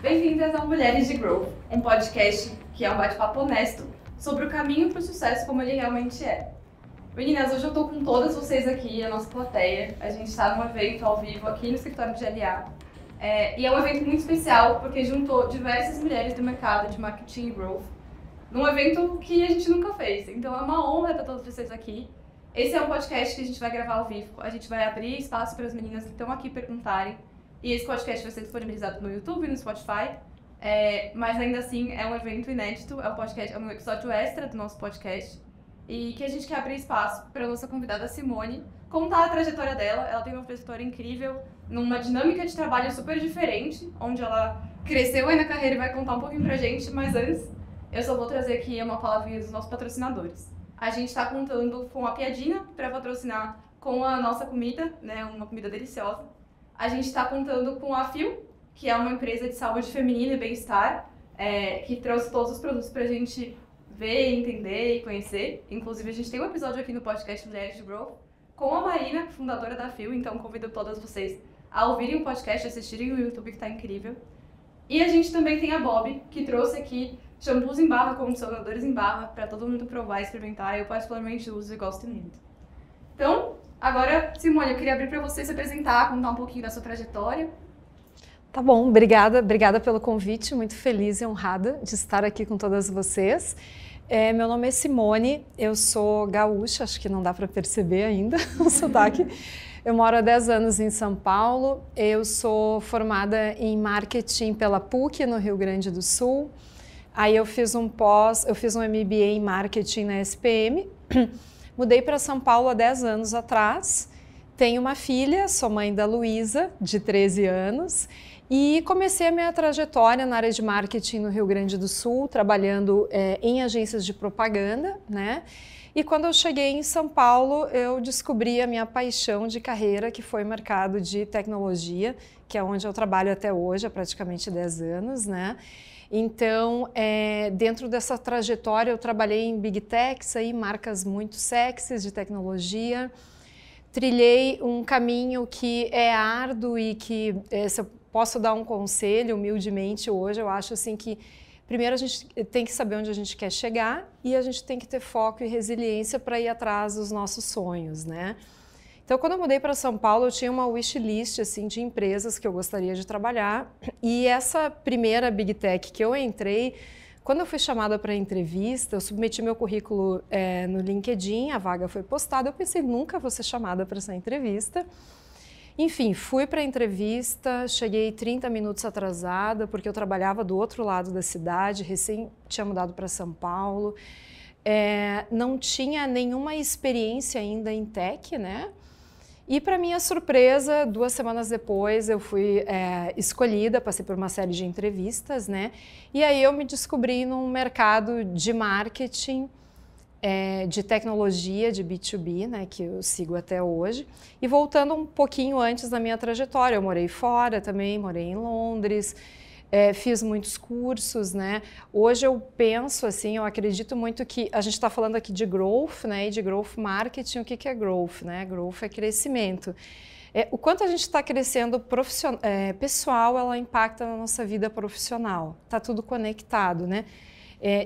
Bem-vindas ao Mulheres de Growth, um podcast que é um bate-papo honesto sobre o caminho para o sucesso como ele realmente é. Meninas, hoje eu tô com todas vocês aqui, a nossa plateia. A gente está num evento ao vivo aqui no escritório de LA. E é um evento muito especial porque juntou diversas mulheres do mercado de marketing e growth num evento que a gente nunca fez. Então é uma honra ter todos vocês aqui. Esse é um podcast que a gente vai gravar ao vivo. A gente vai abrir espaço para as meninas que estão aqui perguntarem. E esse podcast vai ser disponibilizado no YouTube e no Spotify. Mas ainda assim é um evento inédito, é um episódio extra do nosso podcast. E que a gente quer abrir espaço para a nossa convidada Simone contar a trajetória dela. Ela tem uma trajetória incrível, numa dinâmica de trabalho super diferente, onde ela cresceu aí na carreira e vai contar um pouquinho pra gente. Mas antes, eu só vou trazer aqui uma palavrinha dos nossos patrocinadores. A gente está contando com a Piadina para patrocinar com a nossa comida, né, uma comida deliciosa. A gente está contando com a Fio, que é uma empresa de saúde feminina e bem-estar, que trouxe todos os produtos para a gente ver, entender e conhecer. Inclusive, a gente tem um episódio aqui no podcast Mulheres de Growth com a Marina, fundadora da Fio, então convido todas vocês a ouvirem o podcast, assistirem o YouTube, que está incrível. E a gente também tem a Bob, que trouxe aqui shampoos em barra, condicionadores em barra, para todo mundo provar e experimentar. Eu particularmente uso e gosto muito. Então, agora, Simone, eu queria abrir para você se apresentar, contar um pouquinho da sua trajetória. Tá bom, obrigada pelo convite, muito feliz e honrada de estar aqui com todas vocês. Meu nome é Simone, eu sou gaúcha, acho que não dá para perceber ainda o sotaque. Eu moro há 10 anos em São Paulo, eu sou formada em marketing pela PUC, no Rio Grande do Sul. Aí eu fiz um MBA em marketing na SPM, mudei para São Paulo há 10 anos atrás, tenho uma filha, sou mãe da Luísa, de 13 anos, e comecei a minha trajetória na área de marketing no Rio Grande do Sul, trabalhando em agências de propaganda, né? E quando eu cheguei em São Paulo, eu descobri a minha paixão de carreira, que foi o mercado de tecnologia, que é onde eu trabalho até hoje, há praticamente 10 anos, né? Então, dentro dessa trajetória, eu trabalhei em Big Techs, aí, marcas muito sexys de tecnologia. Trilhei um caminho que é árduo e que, se eu posso dar um conselho humildemente hoje, eu acho assim que primeiro a gente tem que saber onde a gente quer chegar e a gente tem que ter foco e resiliência para ir atrás dos nossos sonhos, né? Então, quando eu mudei para São Paulo, eu tinha uma wishlist assim, de empresas que eu gostaria de trabalhar. E essa primeira Big Tech que eu entrei, quando eu fui chamada para entrevista, eu submeti meu currículo no LinkedIn, a vaga foi postada, eu pensei, nunca vou ser chamada para essa entrevista. Enfim, fui para a entrevista, cheguei 30 minutos atrasada, porque eu trabalhava do outro lado da cidade, recém tinha mudado para São Paulo. Não tinha nenhuma experiência ainda em tech, né? E, para minha surpresa, 2 semanas depois eu fui escolhida, passei por uma série de entrevistas, né? E aí eu me descobri num mercado de marketing, de tecnologia, de B2B, né? Que eu sigo até hoje. E voltando um pouquinho antes da minha trajetória, eu morei fora também, morei em Londres, fiz muitos cursos, né? Hoje eu penso assim, eu acredito muito que a gente está falando aqui de growth, né? E de growth marketing. O que é growth, né? Growth é crescimento. O quanto a gente está crescendo pessoal, ela impacta na nossa vida profissional. Está tudo conectado, né?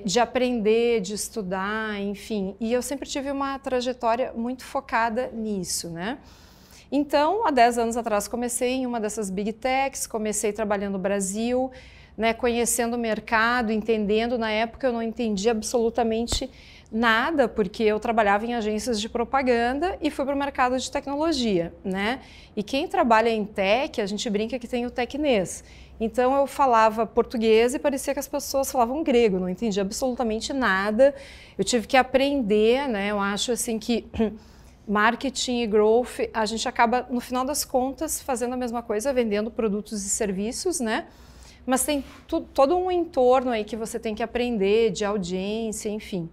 De aprender, de estudar, enfim. E eu sempre tive uma trajetória muito focada nisso, né? Então, há 10 anos atrás, comecei em uma dessas Big Techs, comecei trabalhando no Brasil, né, conhecendo o mercado, entendendo. Na época, eu não entendia absolutamente nada, porque eu trabalhava em agências de propaganda e fui para o mercado de tecnologia, né? E quem trabalha em tech, a gente brinca que tem o tecnês. Então, eu falava português e parecia que as pessoas falavam grego, não entendia absolutamente nada. Eu tive que aprender, né? Eu acho assim que marketing e growth, a gente acaba, no final das contas, fazendo a mesma coisa, vendendo produtos e serviços, né? Mas tem todo um entorno aí que você tem que aprender, de audiência, enfim.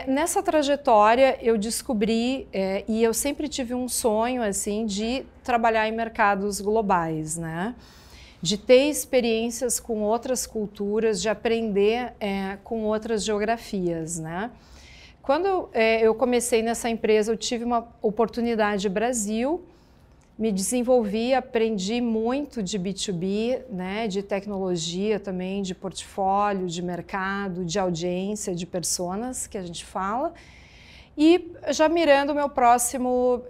Nessa trajetória, eu descobri, e eu sempre tive um sonho, assim, de trabalhar em mercados globais, né? De ter experiências com outras culturas, de aprender com outras geografias, né? Quando eu comecei nessa empresa, eu tive uma oportunidade no Brasil, me desenvolvi, aprendi muito de B2B, né, de tecnologia também, de portfólio, de mercado, de audiência, de personas, que a gente fala. E já mirando o meu próximo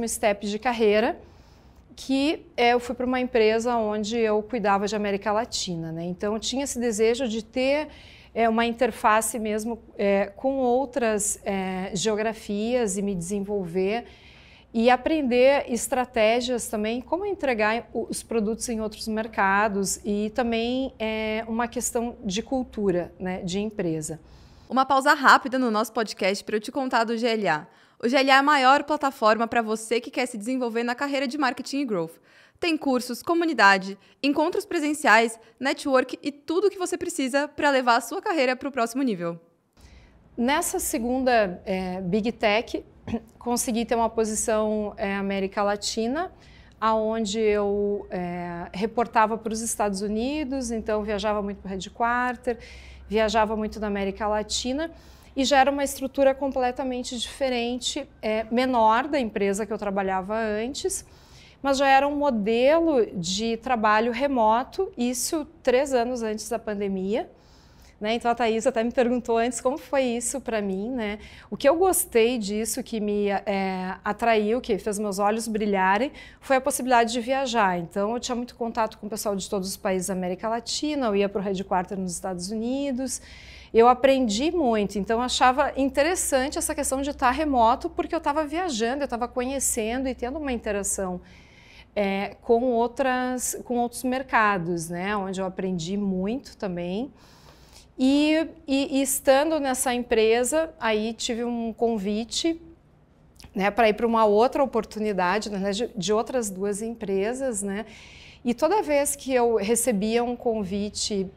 step de carreira, que eu fui para uma empresa onde eu cuidava de América Latina, né? Então, eu tinha esse desejo de ter uma interface mesmo com outras geografias e me desenvolver e aprender estratégias também, como entregar os produtos em outros mercados e também uma questão de cultura, né, de empresa. Uma pausa rápida no nosso podcast para eu te contar do GLA. O GLA é a maior plataforma para você que quer se desenvolver na carreira de marketing e growth. Tem cursos, comunidade, encontros presenciais, network e tudo o que você precisa para levar a sua carreira para o próximo nível. Nessa segunda Big Tech, consegui ter uma posição América Latina, onde eu reportava para os Estados Unidos, então viajava muito para o headquarter, viajava muito na América Latina e já era uma estrutura completamente diferente, menor da empresa que eu trabalhava antes, mas já era um modelo de trabalho remoto, isso 3 anos antes da pandemia. Né? Então a Thaís até me perguntou antes como foi isso para mim, né? O que eu gostei disso, que me atraiu, que fez meus olhos brilharem, foi a possibilidade de viajar. Então eu tinha muito contato com o pessoal de todos os países da América Latina, eu ia para o headquarter nos Estados Unidos, eu aprendi muito, então eu achava interessante essa questão de estar remoto, porque eu estava viajando, eu estava conhecendo e tendo uma interação com outros mercados, né? Onde eu aprendi muito também. E estando nessa empresa, aí tive um convite, né, para ir para uma outra oportunidade, né, de outras 2 empresas, né? E toda vez que eu recebia um convite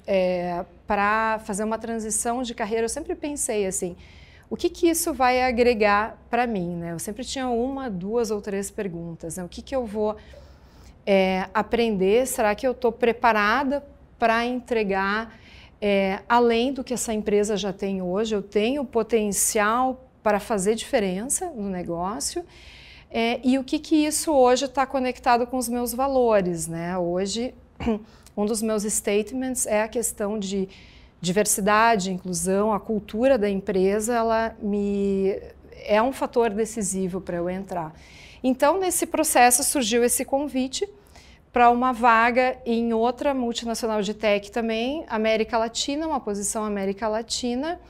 para fazer uma transição de carreira, eu sempre pensei assim, o que isso vai agregar para mim, né? Eu sempre tinha 1, 2 ou 3 perguntas, né? O que eu vou aprender? Será que eu estou preparada para entregar além do que essa empresa já tem hoje? Eu tenho potencial para fazer diferença no negócio? E o que isso hoje está conectado com os meus valores, né? Hoje, um dos meus statements é a questão de diversidade, inclusão, a cultura da empresa, é um fator decisivo para eu entrar. Então, nesse processo surgiu esse convite para uma vaga em outra multinacional de tech também, América Latina, uma posição América Latina.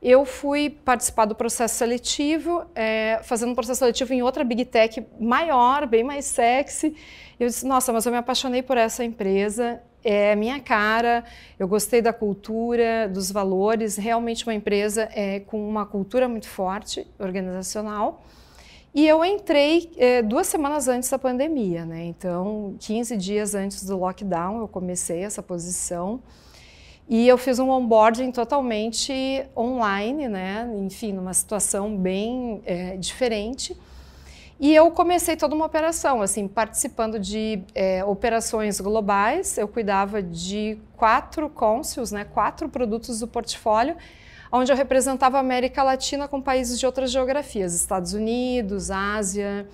Eu fui participar do processo seletivo, fazendo um processo seletivo em outra Big Tech maior, bem mais sexy. Eu disse, nossa, mas eu me apaixonei por essa empresa, é minha cara, eu gostei da cultura, dos valores, realmente uma empresa com uma cultura muito forte, organizacional. E eu entrei 2 semanas antes da pandemia, né? Então, 15 dias antes do lockdown, eu comecei essa posição. E eu fiz um onboarding totalmente online, né? Enfim, numa situação bem diferente. E eu comecei toda uma operação, assim, participando de operações globais. Eu cuidava de 4 consils, né? 4 produtos do portfólio, onde eu representava a América Latina com países de outras geografias, Estados Unidos, Ásia,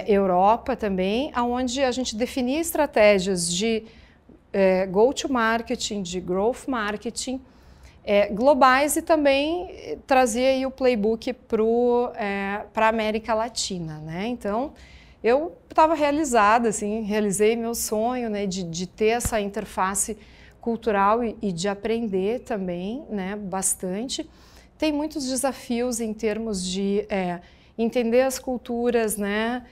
Europa também, onde a gente definia estratégias de go-to-marketing, de growth marketing globais e também trazia aí o playbook para a América Latina, né? Então, eu estava realizada, assim, realizei meu sonho, né, de ter essa interface cultural e de aprender também, né, bastante. Tem muitos desafios em termos de entender as culturas, né,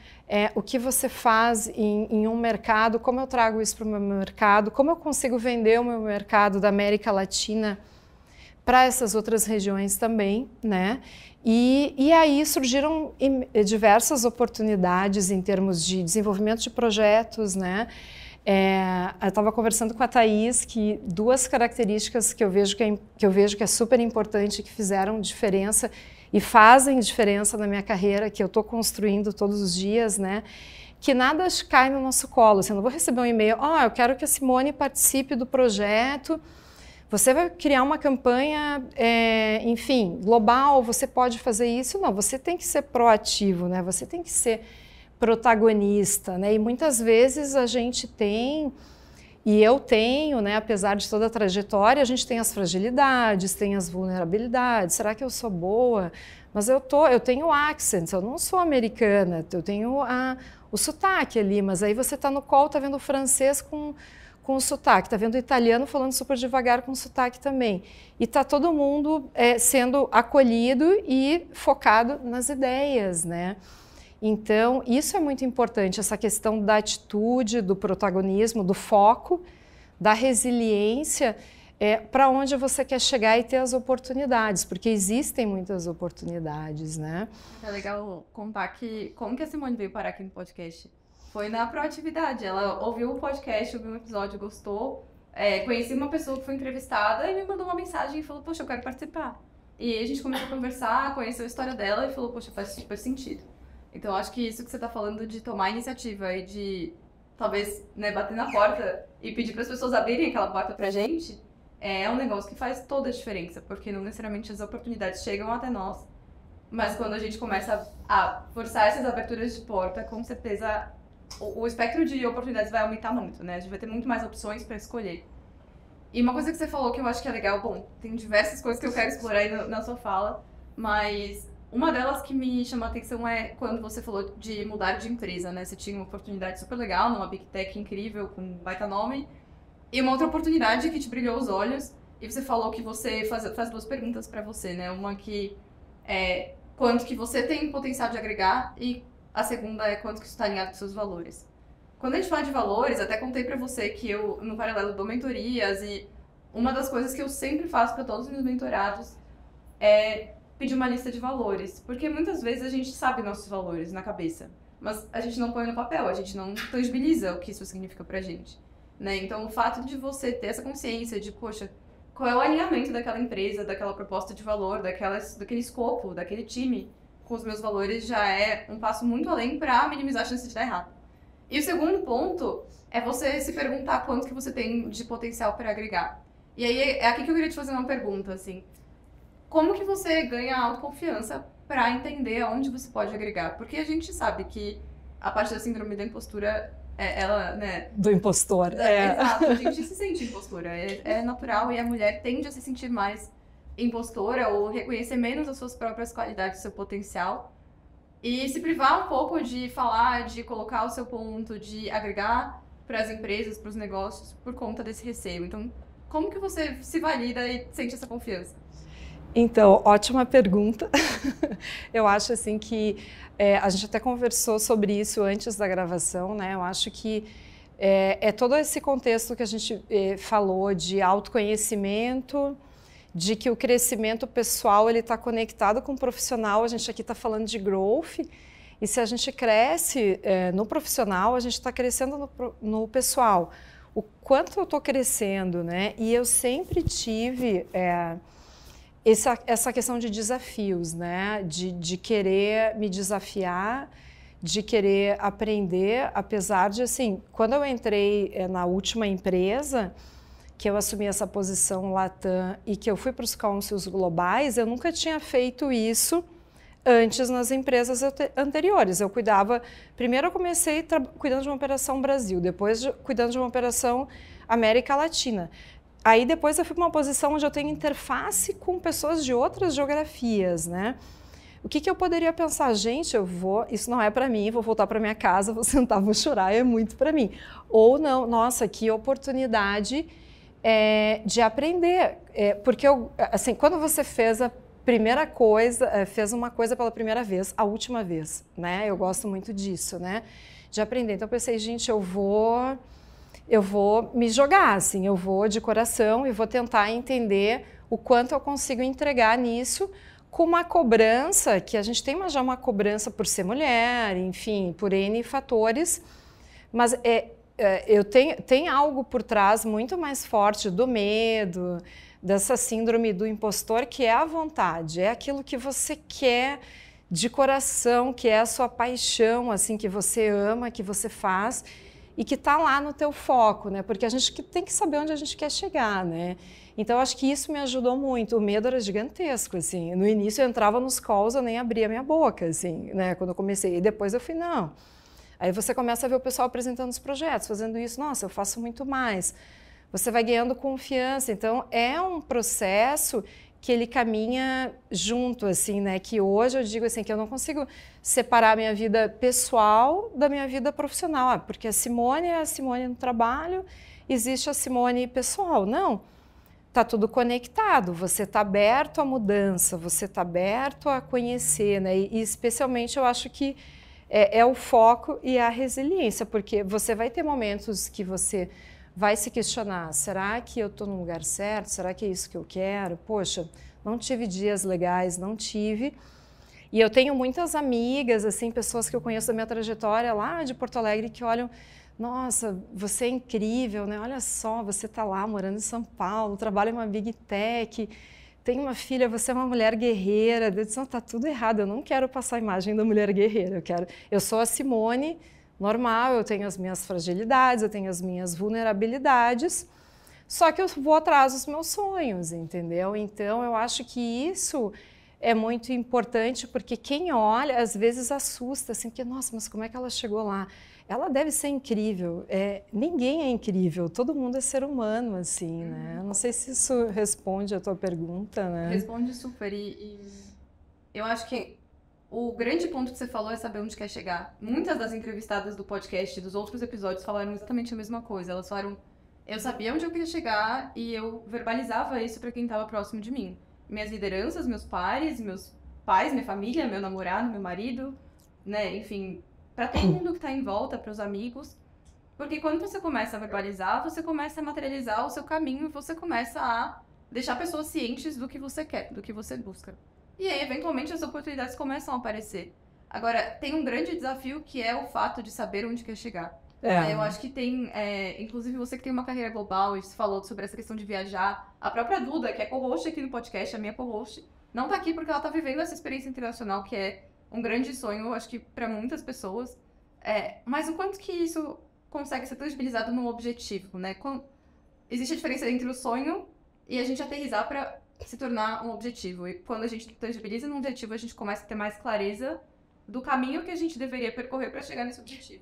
o que você faz em um mercado, como eu trago isso para o meu mercado, como eu consigo vender o meu mercado da América Latina para essas outras regiões também, né? E aí surgiram diversas oportunidades em termos de desenvolvimento de projetos, né? Eu estava conversando com a Thaís que 2 características que eu vejo que é super importante, que fizeram diferença e fazem diferença na minha carreira, que eu estou construindo todos os dias, né? Que nada cai no nosso colo. Assim, eu não vou receber um e-mail, eu quero que a Simone participe do projeto, você vai criar uma campanha, enfim, global, você pode fazer isso. Não, você tem que ser proativo, né? Você tem que ser protagonista, né? E muitas vezes a gente tem, e eu tenho, né, apesar de toda a trajetória, a gente tem as fragilidades, tem as vulnerabilidades. Será que eu sou boa? Mas eu tenho accents, eu não sou americana, eu tenho o sotaque ali, mas aí você está no call, está vendo o francês com o sotaque, está vendo o italiano falando super devagar com sotaque também. E está todo mundo sendo acolhido e focado nas ideias, né? Então, isso é muito importante, essa questão da atitude, do protagonismo, do foco, da resiliência, para onde você quer chegar e ter as oportunidades, porque existem muitas oportunidades, né? É legal contar como que a Simone veio parar aqui no podcast. Foi na proatividade. Ela ouviu o podcast, ouviu um episódio, gostou, conheci uma pessoa que foi entrevistada e me mandou uma mensagem e falou, poxa, eu quero participar. E a gente começou a conversar, conheceu a história dela e falou, poxa, faz super sentido. Então, acho que isso que você está falando de tomar iniciativa e de, talvez, né, bater na porta e pedir para as pessoas abrirem aquela porta para a gente, é um negócio que faz toda a diferença, porque não necessariamente as oportunidades chegam até nós, mas quando a gente começa a forçar essas aberturas de porta, com certeza o espectro de oportunidades vai aumentar muito, né? A gente vai ter muito mais opções para escolher. E uma coisa que você falou que eu acho que é legal, bom, tem diversas coisas que eu quero explorar aí na sua fala, mas uma delas que me chamou a atenção é quando você falou de mudar de empresa, né? Você tinha uma oportunidade super legal numa Big Tech incrível, com um baita nome, e uma outra oportunidade que te brilhou os olhos, e você falou que você faz duas perguntas para você, né? Uma que é quanto que você tem potencial de agregar, e a segunda é quanto que isso está alinhado com seus valores. Quando a gente fala de valores, até contei para você que eu, no paralelo, dou mentorias, e uma das coisas que eu sempre faço para todos os meus mentorados é pedir uma lista de valores, porque muitas vezes a gente sabe nossos valores na cabeça, mas a gente não põe no papel, a gente não tangibiliza o que isso significa pra gente, né? Então, o fato de você ter essa consciência de, poxa, qual é o alinhamento daquela empresa, daquela proposta de valor, daquele escopo, daquele time com os meus valores já é um passo muito além para minimizar a chance de dar errado. E o segundo ponto é você se perguntar quanto que você tem de potencial para agregar. E aí é aqui que eu queria te fazer uma pergunta, assim. Como que você ganha autoconfiança para entender aonde você pode agregar? Porque a gente sabe que a parte da síndrome da impostura, ela, né... Do impostor. Exato, a gente se sente impostora. É natural e a mulher tende a se sentir mais impostora ou reconhecer menos as suas próprias qualidades, seu potencial. E se privar um pouco de falar, de colocar o seu ponto, de agregar para as empresas, para os negócios, por conta desse receio. Então, como que você se valida e sente essa confiança? Então, ótima pergunta. Eu acho assim que a gente até conversou sobre isso antes da gravação, né? Eu acho que é todo esse contexto que a gente falou de autoconhecimento, de que o crescimento pessoal ele está conectado com o profissional. A gente aqui está falando de growth, e se a gente cresce no profissional, a gente está crescendo no pessoal. O quanto eu estou crescendo, né? E eu sempre tive essa questão de desafios, né? De querer me desafiar, de querer aprender, apesar de, assim, quando eu entrei na última empresa, que eu assumi essa posição Latam e que eu fui para os councils globais, eu nunca tinha feito isso antes nas empresas anteriores. Eu cuidava, primeiro eu comecei cuidando de uma operação Brasil, depois cuidando de uma operação América Latina. Aí depois eu fui para uma posição onde eu tenho interface com pessoas de outras geografias, né? O que eu poderia pensar? Gente, isso não é para mim, vou voltar para minha casa, vou sentar, vou chorar, é muito para mim. Ou não, nossa, que oportunidade de aprender. Porque, assim, quando você fez a primeira coisa, fez uma coisa pela primeira vez, a última vez, né? Eu gosto muito disso, né? De aprender. Então eu pensei, gente, eu vou me jogar, assim, eu vou de coração e vou tentar entender o quanto eu consigo entregar nisso com uma cobrança, que a gente tem já uma cobrança por ser mulher, enfim, por N fatores, mas eu tenho algo por trás muito mais forte do medo, dessa síndrome do impostor, que é a vontade, é aquilo que você quer de coração, que é a sua paixão, assim, que você ama, que você faz, e que está lá no teu foco, né? Porque a gente tem que saber onde a gente quer chegar, né? Então, acho que isso me ajudou muito. O medo era gigantesco, assim. No início, eu entrava nos calls, eu nem abria minha boca, assim, né? Quando eu comecei. E depois eu fui, não, Aí você começa a ver o pessoal apresentando os projetos, fazendo isso, nossa, eu faço muito mais. Você vai ganhando confiança, então é um processo que ele caminha junto, assim, né? Que hoje eu digo assim, que eu não consigo separar a minha vida pessoal da minha vida profissional, porque a Simone é a Simone no trabalho, existe a Simone pessoal. Não, está tudo conectado, você está aberto à mudança, você está aberto a conhecer, né? E especialmente eu acho que é o foco e a resiliência, porque você vai ter momentos que você vai se questionar, será que eu estou no lugar certo? Será que é isso que eu quero? Poxa, não tive dias legais, não tive. E eu tenho muitas amigas, assim, pessoas que eu conheço da minha trajetória lá de Porto Alegre que olham, nossa, você é incrível, né? Olha só, você está lá morando em São Paulo, trabalha em uma Big Tech, tem uma filha, você é uma mulher guerreira. Eu disse, não, tá tudo errado, eu não quero passar a imagem da mulher guerreira, eu sou a Simone normal, eu tenho as minhas fragilidades, eu tenho as minhas vulnerabilidades, só que eu vou atrás dos meus sonhos, entendeu? Então, eu acho que isso é muito importante, porque quem olha, às vezes assusta, assim, porque, nossa, mas como é que ela chegou lá? Ela deve ser incrível. Ninguém é incrível, todo mundo é ser humano, assim, né? Não sei se isso responde a tua pergunta, né? Responde super, e eu acho que o grande ponto que você falou é saber onde quer chegar. Muitas das entrevistadas do podcast, dos outros episódios, falaram exatamente a mesma coisa. Elas falaram, eu sabia onde eu queria chegar e eu verbalizava isso para quem estava próximo de mim. Minhas lideranças, meus pares, minha família, meu namorado, meu marido, né, enfim, para todo mundo que está em volta, para os amigos. Porque quando você começa a verbalizar, você começa a materializar o seu caminho e você começa a deixar pessoas cientes do que você quer, do que você busca. E aí, eventualmente, as oportunidades começam a aparecer. Agora, tem um grande desafio que é o fato de saber onde quer chegar. Eu acho que tem, inclusive você que tem uma carreira global e você falou sobre essa questão de viajar, a própria Duda, que é co-host aqui no podcast, a minha co-host, não tá aqui porque ela tá vivendo essa experiência internacional, que é um grande sonho, acho que para muitas pessoas. Mas o quanto que isso consegue ser tangibilizado num objetivo, né? Existe a diferença entre o sonho e a gente aterrissar para se tornar um objetivo. E quando a gente tangibiliza num objetivo, a gente começa a ter mais clareza do caminho que a gente deveria percorrer para chegar nesse objetivo.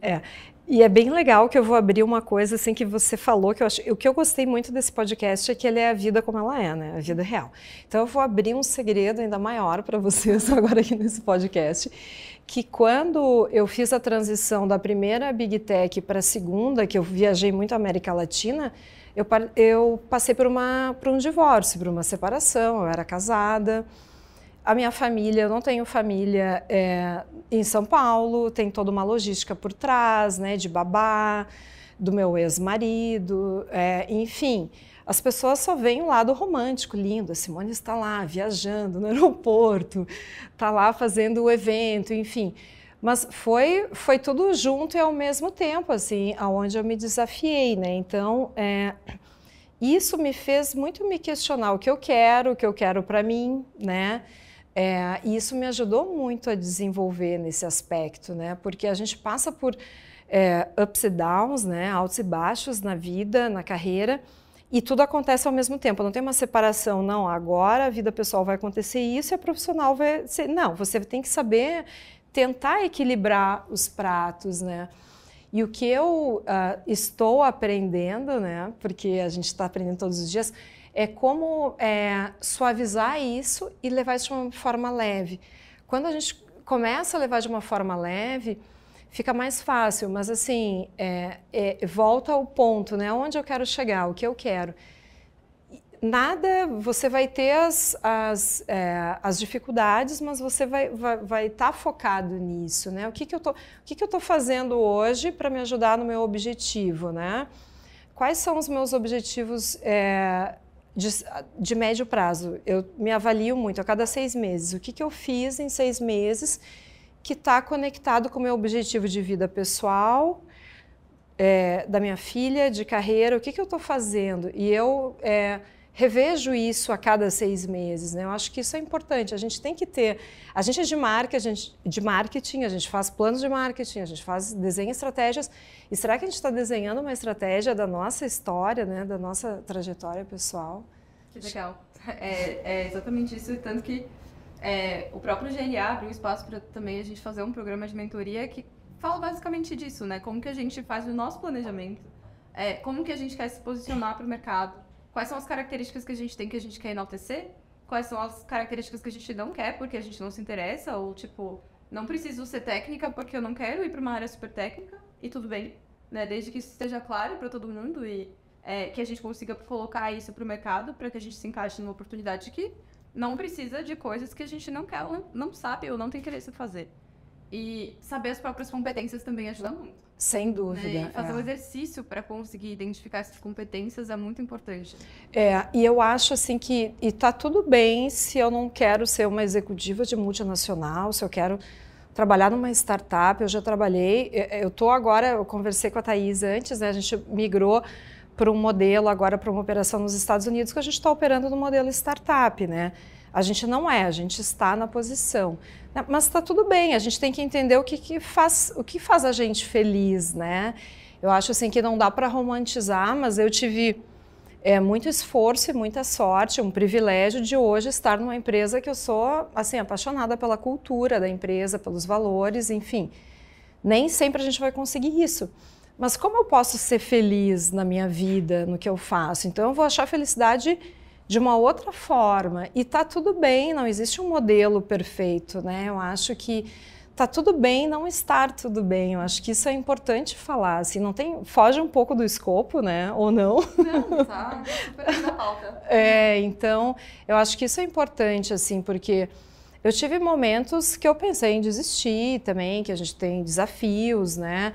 E é bem legal que eu vou abrir uma coisa assim que você falou, que o que eu gostei muito desse podcast é que ele é a vida como ela é, né? A vida real. Então eu vou abrir um segredo ainda maior para vocês agora aqui nesse podcast, que quando eu fiz a transição da primeira Big Tech para a segunda, que eu viajei muito a América Latina, eu passei por um divórcio, por uma separação, eu era casada. A minha família, eu não tenho família em São Paulo, tem toda uma logística por trás, né, de babá, do meu ex-marido, enfim. As pessoas só veem o lado romântico, lindo. A Simone está lá, viajando no aeroporto, está lá fazendo o evento, enfim. Mas foi tudo junto e ao mesmo tempo, assim, aonde eu me desafiei, né? Então, isso me fez muito me questionar o que eu quero para mim, né? E isso me ajudou muito a desenvolver nesse aspecto, né? Porque a gente passa por ups e downs, né? Altos e baixos na vida, na carreira, e tudo acontece ao mesmo tempo. Não tem uma separação, não, agora a vida pessoal vai acontecer isso e a profissional vai ser... Não, você tem que saber tentar equilibrar os pratos, né? E o que eu estou aprendendo, né? Porque a gente está aprendendo todos os dias, é como suavizar isso e levar isso de uma forma leve. Quando a gente começa a levar de uma forma leve, fica mais fácil, mas assim, volta ao ponto, né? Onde eu quero chegar, o que eu quero. Nada, você vai ter as dificuldades, mas você vai estar focado nisso, né? O que eu tô fazendo hoje para me ajudar no meu objetivo, né? Quais são os meus objetivos de médio prazo? Eu me avalio muito a cada 6 meses. O que eu fiz em 6 meses que está conectado com o meu objetivo de vida pessoal, da minha filha, de carreira, o que eu estou fazendo? E eu revejo isso a cada 6 meses, né? Eu acho que isso é importante. A gente tem que ter... A gente é de marketing, a gente faz planos de marketing, a gente desenha estratégias. E será que a gente está desenhando uma estratégia da nossa história, né? Da nossa trajetória pessoal? Que legal. É exatamente isso, tanto que o próprio GNA abriu espaço para também a gente fazer um programa de mentoria que fala basicamente disso, né? Como que a gente faz o nosso planejamento, como que a gente quer se posicionar para o mercado, quais são as características que a gente tem que a gente quer enaltecer, quais são as características que a gente não quer porque a gente não se interessa, ou tipo, não preciso ser técnica porque eu não quero ir para uma área super técnica, e tudo bem, né? Desde que isso esteja claro para todo mundo e que a gente consiga colocar isso para o mercado, para que a gente se encaixe numa oportunidade que não precisa de coisas que a gente não quer, não sabe ou não tem interesse em fazer. E saber as próprias competências também ajuda muito. Sem dúvida. Né? E fazer um exercício para conseguir identificar essas competências é muito importante. E eu acho assim que tá tudo bem se eu não quero ser uma executiva de multinacional, se eu quero trabalhar numa startup. Eu já trabalhei, eu conversei com a Thaís antes, né? A gente migrou para um modelo agora, para uma operação nos Estados Unidos, que a gente está operando no modelo startup, né? A gente não a gente está na posição. Mas está tudo bem, a gente tem que entender o que faz a gente feliz, né? Eu acho assim que não dá para romantizar, mas eu tive muito esforço e muita sorte, um privilégio de hoje estar numa empresa que eu sou assim, apaixonada pela cultura da empresa, pelos valores, enfim. Nem sempre a gente vai conseguir isso. Mas como eu posso ser feliz na minha vida, no que eu faço? Então eu vou achar felicidade de uma outra forma. E tá tudo bem, não existe um modelo perfeito, né? Eu acho que tá tudo bem não estar tudo bem. Eu acho que isso é importante falar, assim, foge um pouco do escopo, né? Ou não? Não, tá super na pauta. Então, eu acho que isso é importante, assim, porque eu tive momentos que eu pensei em desistir também, que a gente tem desafios, né?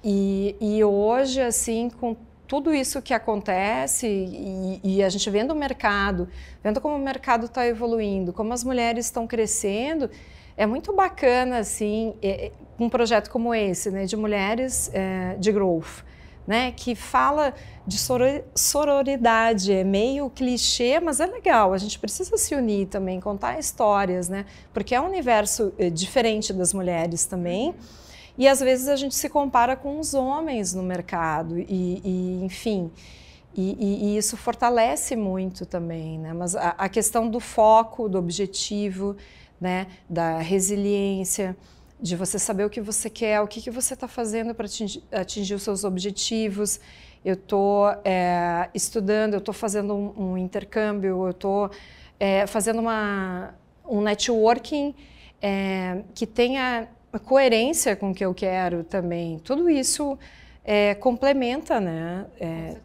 E hoje, assim, com tudo isso que acontece e a gente vendo o mercado, vendo como o mercado está evoluindo, como as mulheres estão crescendo, é muito bacana, assim, um projeto como esse, né, de mulheres de growth, né, que fala de sororidade, é meio clichê, mas é legal, a gente precisa se unir também, contar histórias, né, porque é um universo diferente das mulheres também. E às vezes a gente se compara com os homens no mercado enfim, isso fortalece muito também, né? Mas a questão do foco, do objetivo, né? Da resiliência, de você saber o que você quer, o que você está fazendo para atingir os seus objetivos. Eu estou estudando, eu estou fazendo um intercâmbio, eu estou fazendo um networking que tenha a coerência com o que eu quero também. Tudo isso complementa, né,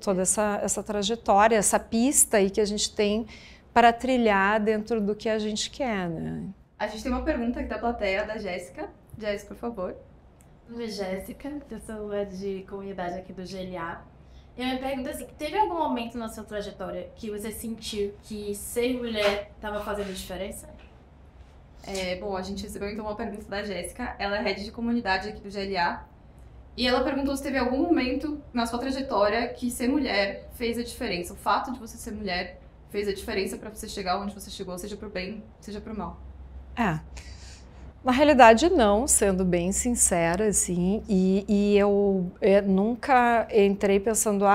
toda essa trajetória, essa pista aí que a gente tem para trilhar dentro do que a gente quer, né? A gente tem uma pergunta aqui da plateia, da Jéssica. Jéssica, por favor. Meu nome é Jéssica, eu sou de comunidade aqui do GLA. Eu me pergunto assim, teve algum momento na sua trajetória que você sentiu que ser mulher estava fazendo diferença? Bom, a gente recebeu então uma pergunta da Jéssica, ela é head de comunidade aqui do GLA, e ela perguntou se teve algum momento na sua trajetória que ser mulher fez a diferença, o fato de você ser mulher fez a diferença para você chegar onde você chegou, seja pro bem, seja pro mal. Na realidade não, sendo bem sincera, assim, e eu nunca entrei pensando,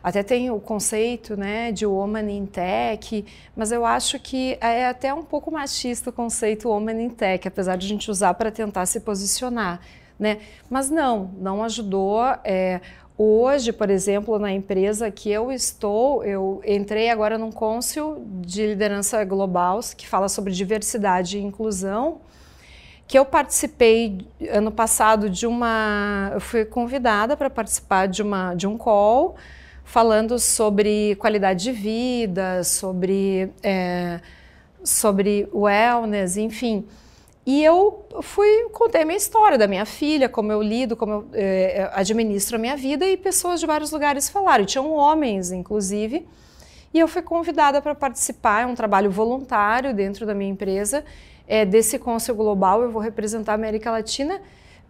até tem o conceito, né, de woman in tech, mas eu acho que é até um pouco machista o conceito woman in tech, apesar de a gente usar para tentar se posicionar, né, mas não ajudou. Hoje, por exemplo, na empresa que eu entrei agora num Council de liderança global que fala sobre diversidade e inclusão, que eu participei ano passado eu fui convidada para participar de um call falando sobre qualidade de vida, sobre wellness, enfim. E eu contei a minha história da minha filha, como eu lido, como eu administro a minha vida, e pessoas de vários lugares falaram, e tinham homens, inclusive, e eu fui convidada para participar, é um trabalho voluntário dentro da minha empresa, desse Council Global. Eu vou representar a América Latina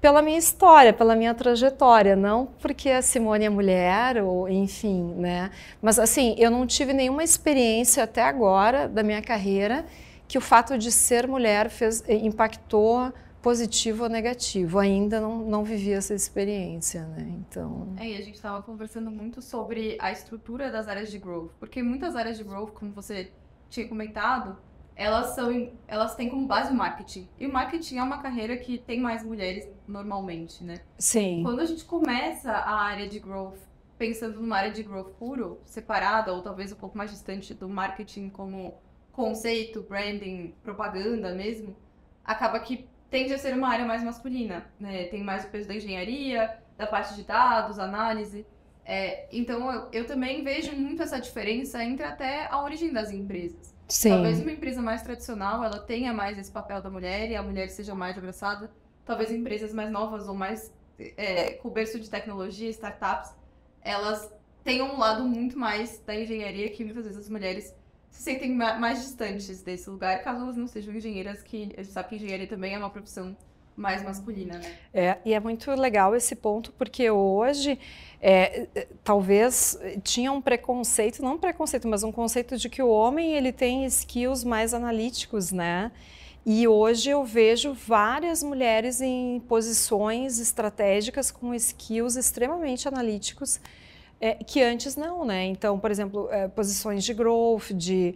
pela minha história, pela minha trajetória, não porque a Simone é mulher, ou enfim, né? Mas assim, eu não tive nenhuma experiência até agora da minha carreira que o fato de ser mulher impactou positivo ou negativo. Ainda não vivi essa experiência, né? Então... E a gente estava conversando muito sobre a estrutura das áreas de growth, porque muitas áreas de growth, como você tinha comentado, elas têm como base o marketing. E o marketing é uma carreira que tem mais mulheres normalmente, né? Sim. Quando a gente começa a área de growth, pensando numa área de growth puro, separada ou talvez um pouco mais distante do marketing como conceito, branding, propaganda mesmo, acaba que tende a ser uma área mais masculina, né? Tem mais o peso da engenharia, da parte de dados, análise. Então, eu também vejo muito essa diferença entre até a origem das empresas. Sim. Talvez uma empresa mais tradicional, ela tenha mais esse papel da mulher e a mulher seja mais abraçada. Talvez empresas mais novas ou mais com berço de tecnologia, startups, elas tenham um lado muito mais da engenharia que muitas vezes as mulheres se sentem mais distantes desse lugar, caso elas não sejam engenheiras, que a gente sabe que engenharia também é uma profissão mais masculina, né? E é muito legal esse ponto, porque hoje talvez tinha um preconceito, não um preconceito, mas um conceito de que o homem ele tem skills mais analíticos, né? E hoje eu vejo várias mulheres em posições estratégicas com skills extremamente analíticos, que antes não, né? Então, por exemplo, posições de growth, de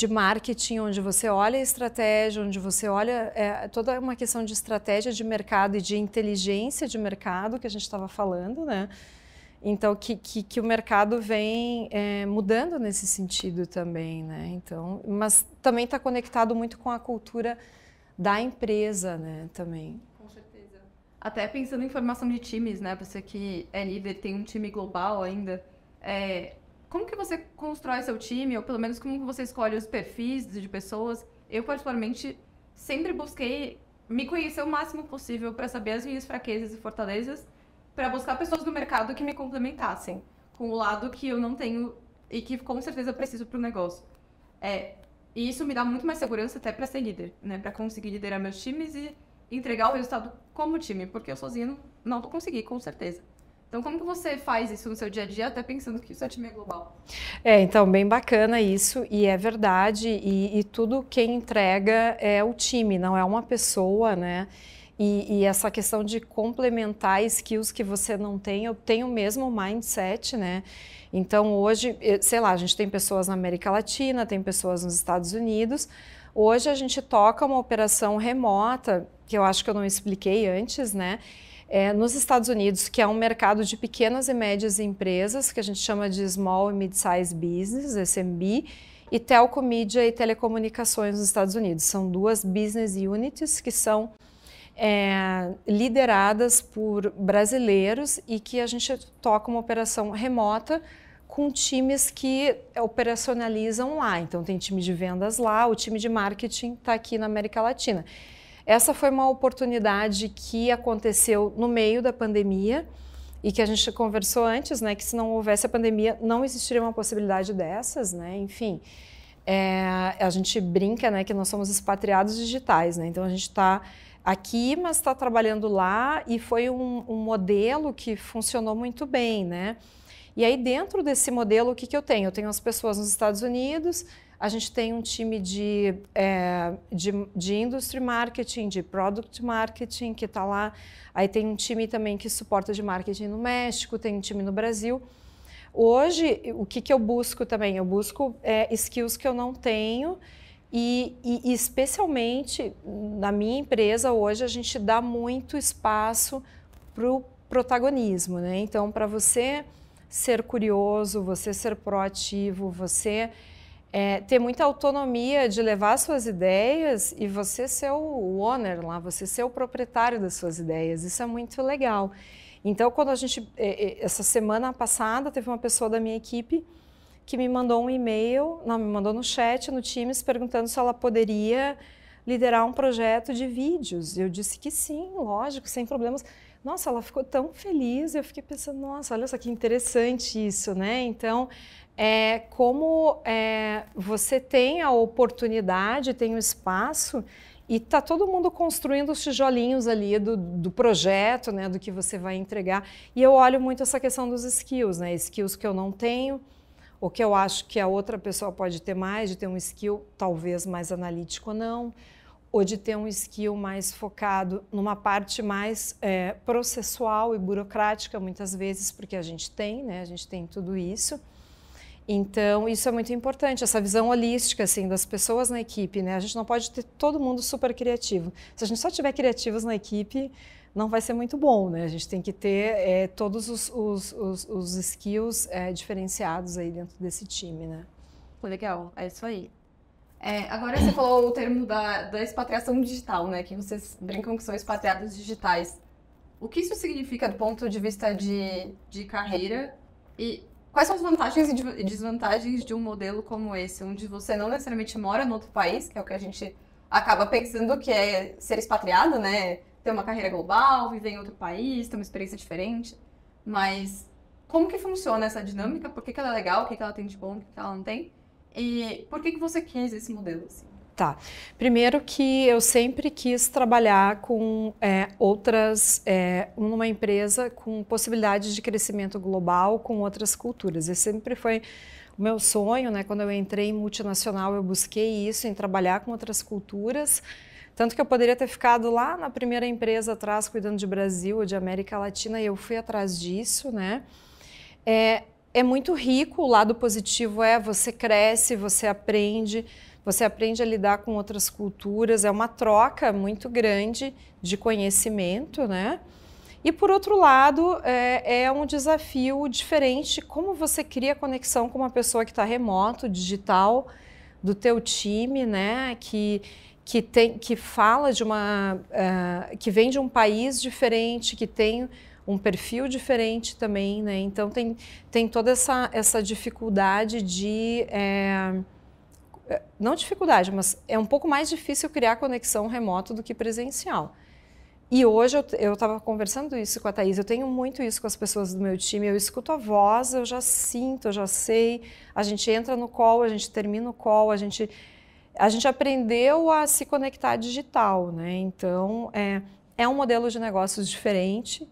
marketing, onde você olha a estratégia, onde você olha toda uma questão de estratégia de mercado e de inteligência de mercado que a gente estava falando, né? Então, que o mercado vem mudando nesse sentido também, né? Então, mas também está conectado muito com a cultura da empresa, né? Também. Com certeza. Até pensando em formação de times, né? Você que é líder, tem um time global ainda. Como que você constrói seu time, ou pelo menos como você escolhe os perfis de pessoas? Eu, particularmente, sempre busquei me conhecer o máximo possível para saber as minhas fraquezas e fortalezas, para buscar pessoas do mercado que me complementassem com o lado que eu não tenho e que com certeza eu preciso para o negócio. E isso me dá muito mais segurança até para ser líder, né? Para conseguir liderar meus times e entregar o resultado como time, porque eu sozinha não vou conseguir, com certeza. Então, como que você faz isso no seu dia a dia, até pensando que o seu time é global? Então, bem bacana isso, e é verdade, e tudo quem entrega é o time, não é uma pessoa, né? E essa questão de complementar skills que você não tem, eu tenho o mesmo mindset, né? Então, hoje, sei lá, a gente tem pessoas na América Latina, tem pessoas nos Estados Unidos. Hoje a gente toca uma operação remota, que eu acho que eu não expliquei antes, né? Nos Estados Unidos, que é um mercado de pequenas e médias empresas, que a gente chama de Small and Mid-Size Business, SMB, e Telco, Mídia e Telecomunicações nos Estados Unidos. São duas business units que são lideradas por brasileiros e que a gente toca uma operação remota com times que operacionalizam lá. Então, tem time de vendas lá, o time de marketing está aqui na América Latina. Essa foi uma oportunidade que aconteceu no meio da pandemia e que a gente conversou antes, né, que se não houvesse a pandemia não existiria uma possibilidade dessas, né, enfim. A gente brinca, né, que nós somos expatriados digitais, né, então a gente está aqui, mas está trabalhando lá e foi um modelo que funcionou muito bem, né. E aí dentro desse modelo, o que eu tenho? Eu tenho as pessoas nos Estados Unidos, a gente tem um time de industry marketing, de product marketing que está lá. Aí tem um time também que suporta de marketing no México, tem um time no Brasil. Hoje, o que eu busco também? Eu busco skills que eu não tenho e especialmente na minha empresa hoje a gente dá muito espaço para o protagonismo, né? Então, para você ser curioso, você ser proativo, você ter muita autonomia de levar suas ideias e você ser o owner lá, você ser o proprietário das suas ideias. Isso é muito legal. Então, quando a gente, essa semana passada, teve uma pessoa da minha equipe que me mandou um e-mail, me mandou no chat, no Teams, perguntando se ela poderia liderar um projeto de vídeos. Eu disse que sim, lógico, sem problemas. Nossa, ela ficou tão feliz, eu fiquei pensando, nossa, olha só que interessante isso, né? Então, como você tem a oportunidade, tem o espaço e está todo mundo construindo os tijolinhos ali do projeto, né, do que você vai entregar. E eu olho muito essa questão dos skills, né? Skills que eu não tenho, ou que eu acho que a outra pessoa pode ter mais, de ter um skill talvez mais analítico ou não, ou de ter um skill mais focado numa parte mais processual e burocrática, muitas vezes, porque a gente tem, né? A gente tem tudo isso. Então, isso é muito importante, essa visão holística, assim, das pessoas na equipe, né? A gente não pode ter todo mundo super criativo. Se a gente só tiver criativos na equipe, não vai ser muito bom, né? A gente tem que ter todos os skills diferenciados aí dentro desse time, né? Legal, é isso aí. Agora você falou o termo da expatriação digital, né? Que vocês brincam que são expatriados digitais. O que isso significa do ponto de vista de carreira? E quais são as vantagens e desvantagens de um modelo como esse, onde você não necessariamente mora no outro país, que é o que a gente acaba pensando que é ser expatriado, né? Ter uma carreira global, viver em outro país, ter uma experiência diferente. Mas como que funciona essa dinâmica? Por que ela é legal? O que ela tem de bom? O que ela não tem? E por que você quis esse modelo assim? Tá. Primeiro que eu sempre quis trabalhar com numa empresa com possibilidade de crescimento global com outras culturas. Esse sempre foi o meu sonho, né? Quando eu entrei em multinacional, eu busquei isso, em trabalhar com outras culturas. Tanto que eu poderia ter ficado lá na primeira empresa atrás, cuidando de Brasil ou de América Latina, e eu fui atrás disso, né? É muito rico, o lado positivo você cresce, você aprende a lidar com outras culturas, é uma troca muito grande de conhecimento, né? E por outro lado, é um desafio diferente, como você cria conexão com uma pessoa que está remoto, digital, do teu time, né? Que fala que vem de um país diferente, que tem um perfil diferente também, né? Então tem toda essa dificuldade não dificuldade, mas é um pouco mais difícil criar conexão remoto do que presencial. E hoje eu estava conversando isso com a Thaís, eu tenho muito isso com as pessoas do meu time, eu escuto a voz, eu já sinto, eu já sei, a gente entra no call, a gente termina o call, a gente aprendeu a se conectar digital, né? Então é um modelo de negócios diferente,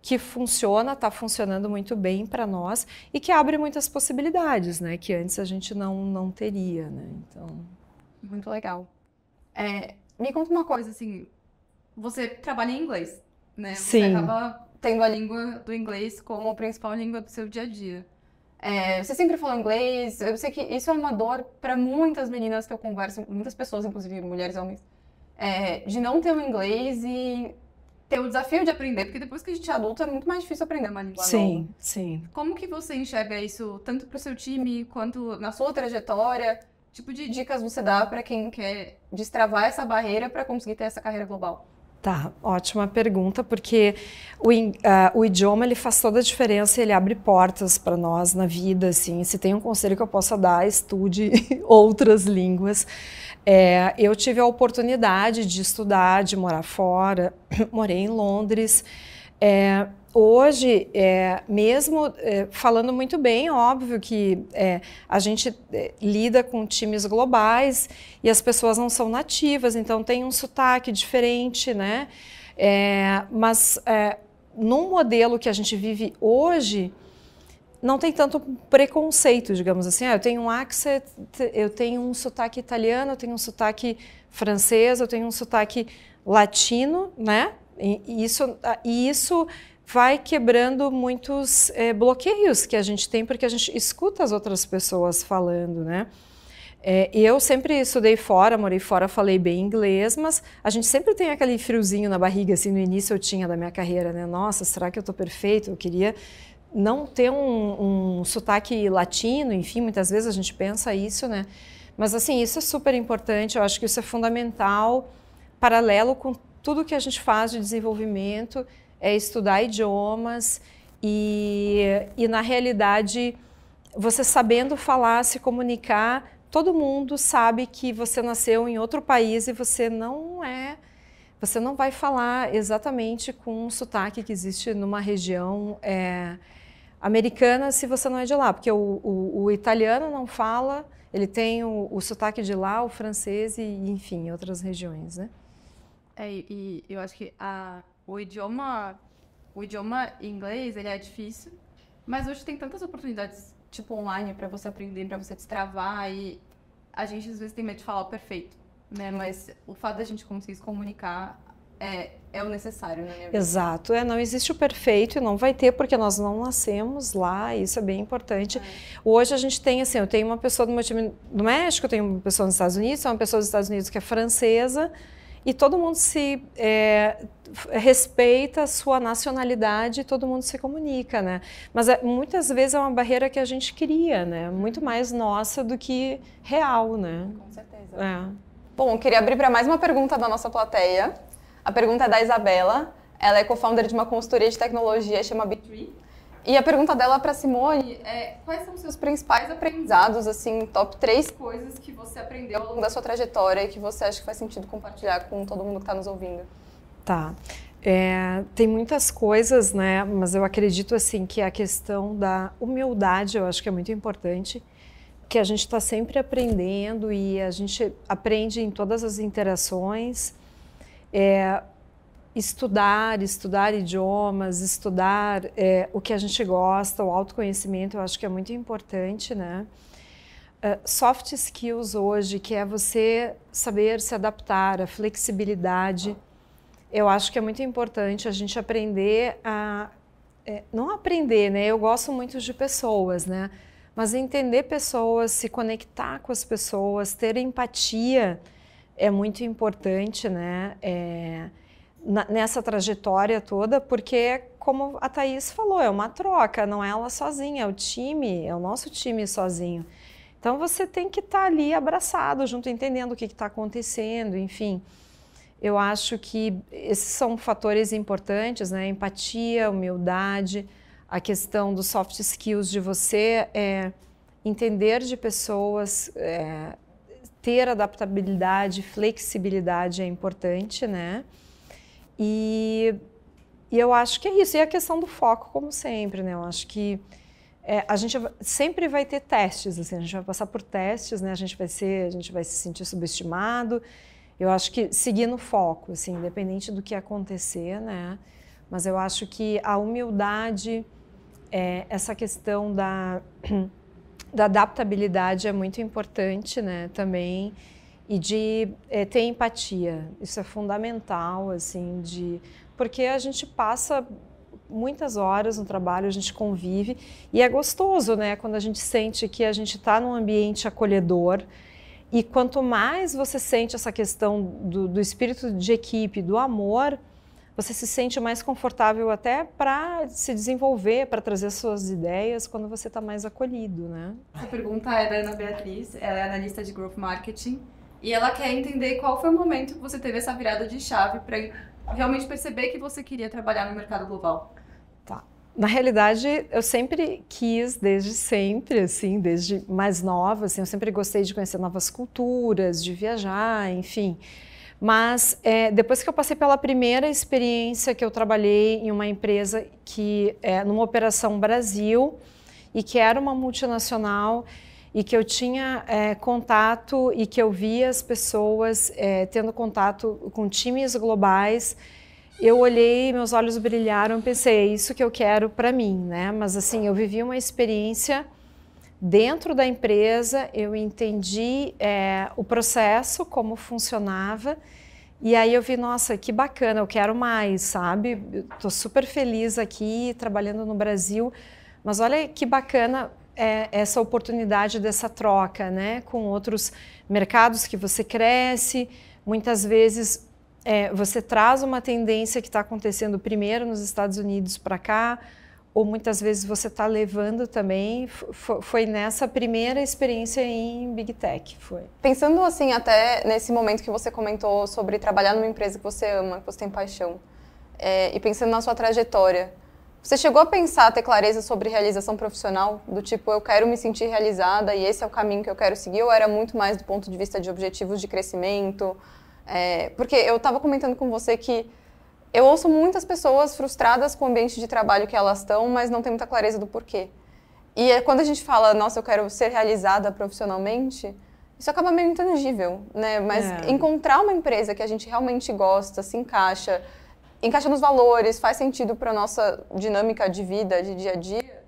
que está funcionando muito bem para nós e que abre muitas possibilidades, né? Que antes a gente não teria, né? Então, muito legal. Me conta uma coisa, assim, você trabalha em inglês, né? Sim. Você acaba tendo a língua do inglês como a principal língua do seu dia a dia. Você sempre falou inglês, eu sei que isso é uma dor para muitas meninas que eu converso, muitas pessoas, inclusive mulheres e homens, de não ter o inglês e ter o desafio de aprender, porque depois que a gente é adulto é muito mais difícil aprender uma língua nova. Sim, sim. Como que você enxerga isso, tanto para o seu time, quanto na sua trajetória? Que tipo de dicas você dá para quem quer destravar essa barreira para conseguir ter essa carreira global? Tá, ótima pergunta, porque o idioma ele faz toda a diferença, ele abre portas para nós na vida, assim. Se tem um conselho que eu possa dar, estude outras línguas. Eu tive a oportunidade de estudar, de morar fora, morei em Londres. Hoje, mesmo falando muito bem, óbvio que a gente lida com times globais e as pessoas não são nativas, então tem um sotaque diferente, né? Mas num modelo que a gente vive hoje, não tem tanto preconceito, digamos assim. Eu tenho um accent, eu tenho um sotaque italiano, eu tenho um sotaque francês, eu tenho um sotaque latino, né? E isso vai quebrando muitos bloqueios que a gente tem, porque a gente escuta as outras pessoas falando, né? Eu sempre estudei fora, morei fora, falei bem inglês, mas a gente sempre tem aquele friozinho na barriga, assim, no início eu tinha da minha carreira, né? Nossa, será que eu estou perfeito? Eu queria não ter um sotaque latino, enfim, muitas vezes a gente pensa isso, né? Mas, assim, isso é super importante, eu acho que isso é fundamental, paralelo com tudo que a gente faz de desenvolvimento, é estudar idiomas e na realidade, você sabendo falar, se comunicar, todo mundo sabe que você nasceu em outro país e você não vai falar exatamente com um sotaque que existe numa região americana se você não é de lá, porque o italiano não fala, ele tem o sotaque de lá, o francês e, enfim, outras regiões, né? E eu acho que o idioma inglês, ele é difícil, mas hoje tem tantas oportunidades, tipo, online, para você aprender, para você destravar, e a gente às vezes tem medo de falar o perfeito, né? Mas o fato da gente conseguir se comunicar é o necessário na minha vida. Exato, não existe o perfeito e não vai ter porque nós não nascemos lá, isso é bem importante. Hoje a gente tem assim, eu tenho uma pessoa do meu time do México, eu tenho uma pessoa nos Estados Unidos, uma pessoa dos Estados Unidos que é francesa e todo mundo se respeita a sua nacionalidade e todo mundo se comunica, né? Mas muitas vezes é uma barreira que a gente cria, né? Muito mais nossa do que real, né? Com certeza. Bom, eu queria abrir para mais uma pergunta da nossa plateia. A pergunta é da Isabela. Ela é co-founder de uma consultoria de tecnologia, chama B3. E a pergunta dela para Simone é: quais são os seus principais aprendizados, assim, top 3 coisas que você aprendeu ao longo da sua trajetória e que você acha que faz sentido compartilhar com todo mundo que está nos ouvindo? Tá. Tem muitas coisas, né? Mas eu acredito assim que a questão da humildade eu acho que é muito importante, que a gente está sempre aprendendo e a gente aprende em todas as interações. Estudar idiomas, estudar o que a gente gosta, o autoconhecimento, eu acho que é muito importante, né? Soft skills hoje, que é você saber se adaptar, a flexibilidade, eu acho que é muito importante a gente aprender a... não aprender, né? Eu gosto muito de pessoas, né? Mas entender pessoas, se conectar com as pessoas, ter empatia é muito importante, né? Nessa trajetória toda, porque, como a Thaís falou, é uma troca, não é ela sozinha, é o time, é o nosso time sozinho. Então, você tem que estar ali abraçado, junto, entendendo o que está acontecendo, enfim. Eu acho que esses são fatores importantes, né? Empatia, humildade, a questão dos soft skills de você entender de pessoas, ter adaptabilidade, flexibilidade é importante, né? E eu acho que é isso. E a questão do foco, como sempre, né? Eu acho que a gente sempre vai ter testes, assim, a gente vai passar por testes, né? A gente vai se sentir subestimado. Eu acho que seguir no foco, assim, independente do que acontecer, né? Mas eu acho que a humildade, essa questão da adaptabilidade é muito importante, né? Também. E de ter empatia, isso é fundamental, assim, porque a gente passa muitas horas no trabalho, a gente convive, e é gostoso, né, quando a gente sente que a gente está num ambiente acolhedor, e quanto mais você sente essa questão do espírito de equipe, do amor, você se sente mais confortável até para se desenvolver, para trazer suas ideias, quando você está mais acolhido, né? Essa pergunta é da Ana Beatriz, ela é analista de Growth Marketing, e ela quer entender qual foi o momento que você teve essa virada de chave para realmente perceber que você queria trabalhar no mercado global. Tá. Na realidade, eu sempre quis, desde sempre, assim, desde mais nova, assim, eu sempre gostei de conhecer novas culturas, de viajar, enfim. Mas depois que eu passei pela primeira experiência que eu trabalhei em uma empresa numa operação Brasil, e que era uma multinacional, e que eu tinha contato e que eu via as pessoas tendo contato com times globais, eu olhei, meus olhos brilharam, pensei, é isso que eu quero para mim, né? Mas assim, eu vivi uma experiência dentro da empresa, eu entendi o processo, como funcionava, e aí eu vi, nossa, que bacana, eu quero mais, sabe? Estou super feliz aqui, trabalhando no Brasil, mas olha que bacana essa oportunidade dessa troca, né, com outros mercados que você cresce. Muitas vezes você traz uma tendência que está acontecendo primeiro nos Estados Unidos para cá, ou muitas vezes você está levando também. Foi nessa primeira experiência em Big Tech. Foi. Pensando assim, até nesse momento que você comentou sobre trabalhar numa empresa que você ama, que você tem paixão, e pensando na sua trajetória, você chegou a pensar, ter clareza sobre realização profissional? Do tipo, eu quero me sentir realizada e esse é o caminho que eu quero seguir? Ou era muito mais do ponto de vista de objetivos de crescimento? Porque eu estava comentando com você que eu ouço muitas pessoas frustradas com o ambiente de trabalho que elas estão, mas não tem muita clareza do porquê. E quando a gente fala, nossa, eu quero ser realizada profissionalmente, isso acaba meio intangível, né? Mas encontrar uma empresa que a gente realmente gosta, se encaixa nos valores, faz sentido para a nossa dinâmica de vida, de dia a dia,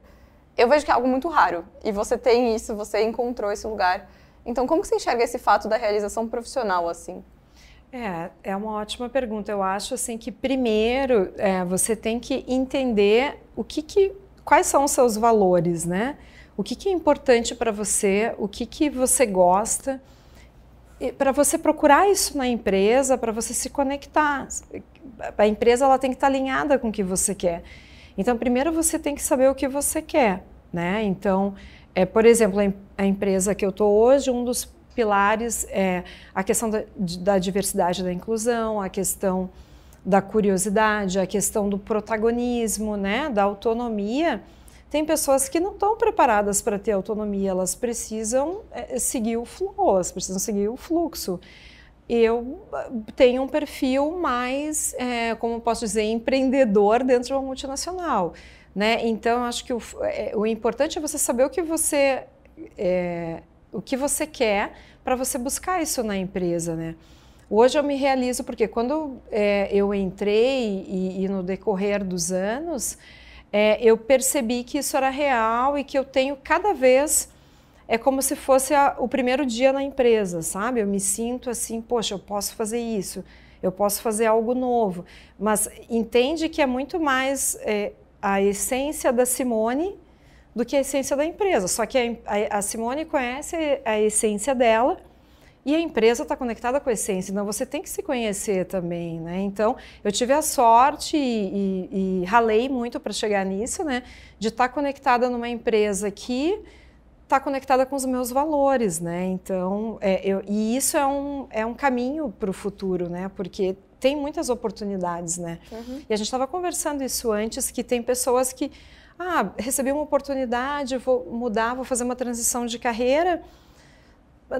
eu vejo que é algo muito raro. E você tem isso, você encontrou esse lugar. Então, como que você enxerga esse fato da realização profissional, assim? É uma ótima pergunta. Eu acho assim que primeiro você tem que entender quais são os seus valores, né? O que é importante para você, o que você gosta, para você procurar isso na empresa, para você se conectar. A empresa ela tem que estar alinhada com o que você quer. Então, primeiro você tem que saber o que você quer, né? Então, por exemplo, a empresa que eu estou hoje, um dos pilares é a questão da diversidade e da inclusão, a questão da curiosidade, a questão do protagonismo, né? Da autonomia. Tem pessoas que não estão preparadas para ter autonomia, elas precisam seguir o flow, elas precisam seguir o fluxo. Eu tenho um perfil mais, como posso dizer, empreendedor dentro de uma multinacional, né? Então, acho que o importante é você saber o que você quer para você buscar isso na empresa, né? Hoje eu me realizo porque quando eu entrei e no decorrer dos anos, eu percebi que isso era real e que eu tenho cada vez... É como se fosse o primeiro dia na empresa, sabe? Eu me sinto assim, poxa, eu posso fazer isso, eu posso fazer algo novo. Mas entende que é muito mais a essência da Simone do que a essência da empresa. Só que a Simone conhece a essência dela e a empresa está conectada com a essência. Então, você tem que se conhecer também, né? Então, eu tive a sorte e ralei muito para chegar nisso, né? De estar conectada numa empresa que está conectada com os meus valores, né? Então, e isso é um caminho para o futuro, né? Porque tem muitas oportunidades, né? Uhum. E a gente estava conversando isso antes, que tem pessoas que, recebi uma oportunidade, vou mudar, vou fazer uma transição de carreira,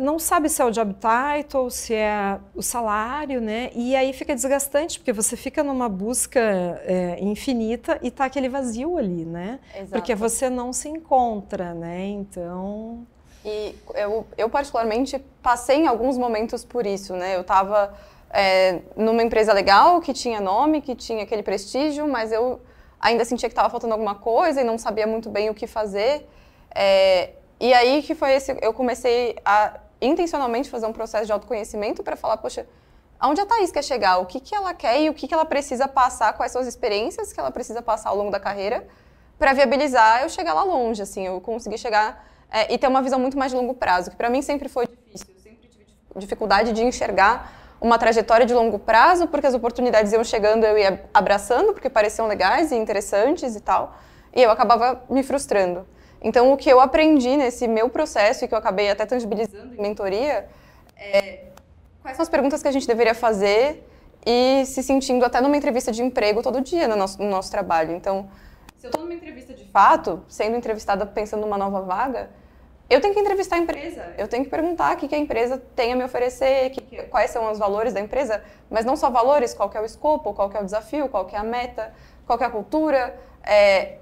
não sabe se é o job title, se é o salário, né? E aí fica desgastante, porque você fica numa busca infinita e tá aquele vazio ali, né? Exato. Porque você não se encontra, né? Então... E eu particularmente passei em alguns momentos por isso, né? Eu estava numa empresa legal, que tinha nome, que tinha aquele prestígio, mas eu ainda sentia que estava faltando alguma coisa e não sabia muito bem o que fazer. E aí que foi eu comecei a intencionalmente fazer um processo de autoconhecimento para falar, poxa, aonde a Thaís quer chegar? O que ela quer e o que ela precisa passar, quais são as experiências que ela precisa passar ao longo da carreira para viabilizar eu chegar lá longe, assim, eu conseguir chegar e ter uma visão muito mais de longo prazo, que para mim sempre foi difícil, eu sempre tive dificuldade de enxergar uma trajetória de longo prazo, porque as oportunidades iam chegando, eu ia abraçando, porque pareciam legais e interessantes e tal, e eu acabava me frustrando. Então, o que eu aprendi nesse meu processo e que eu acabei até tangibilizando em mentoria quais são as perguntas que a gente deveria fazer e se sentindo até numa entrevista de emprego todo dia no nosso trabalho. Então, se eu estou numa entrevista de fato, sendo entrevistada pensando numa nova vaga, eu tenho que entrevistar a empresa, eu tenho que perguntar o que a empresa tem a me oferecer, quais são os valores da empresa, mas não só valores, qual que é o escopo, qual que é o desafio, qual que é a meta, qual que é a cultura.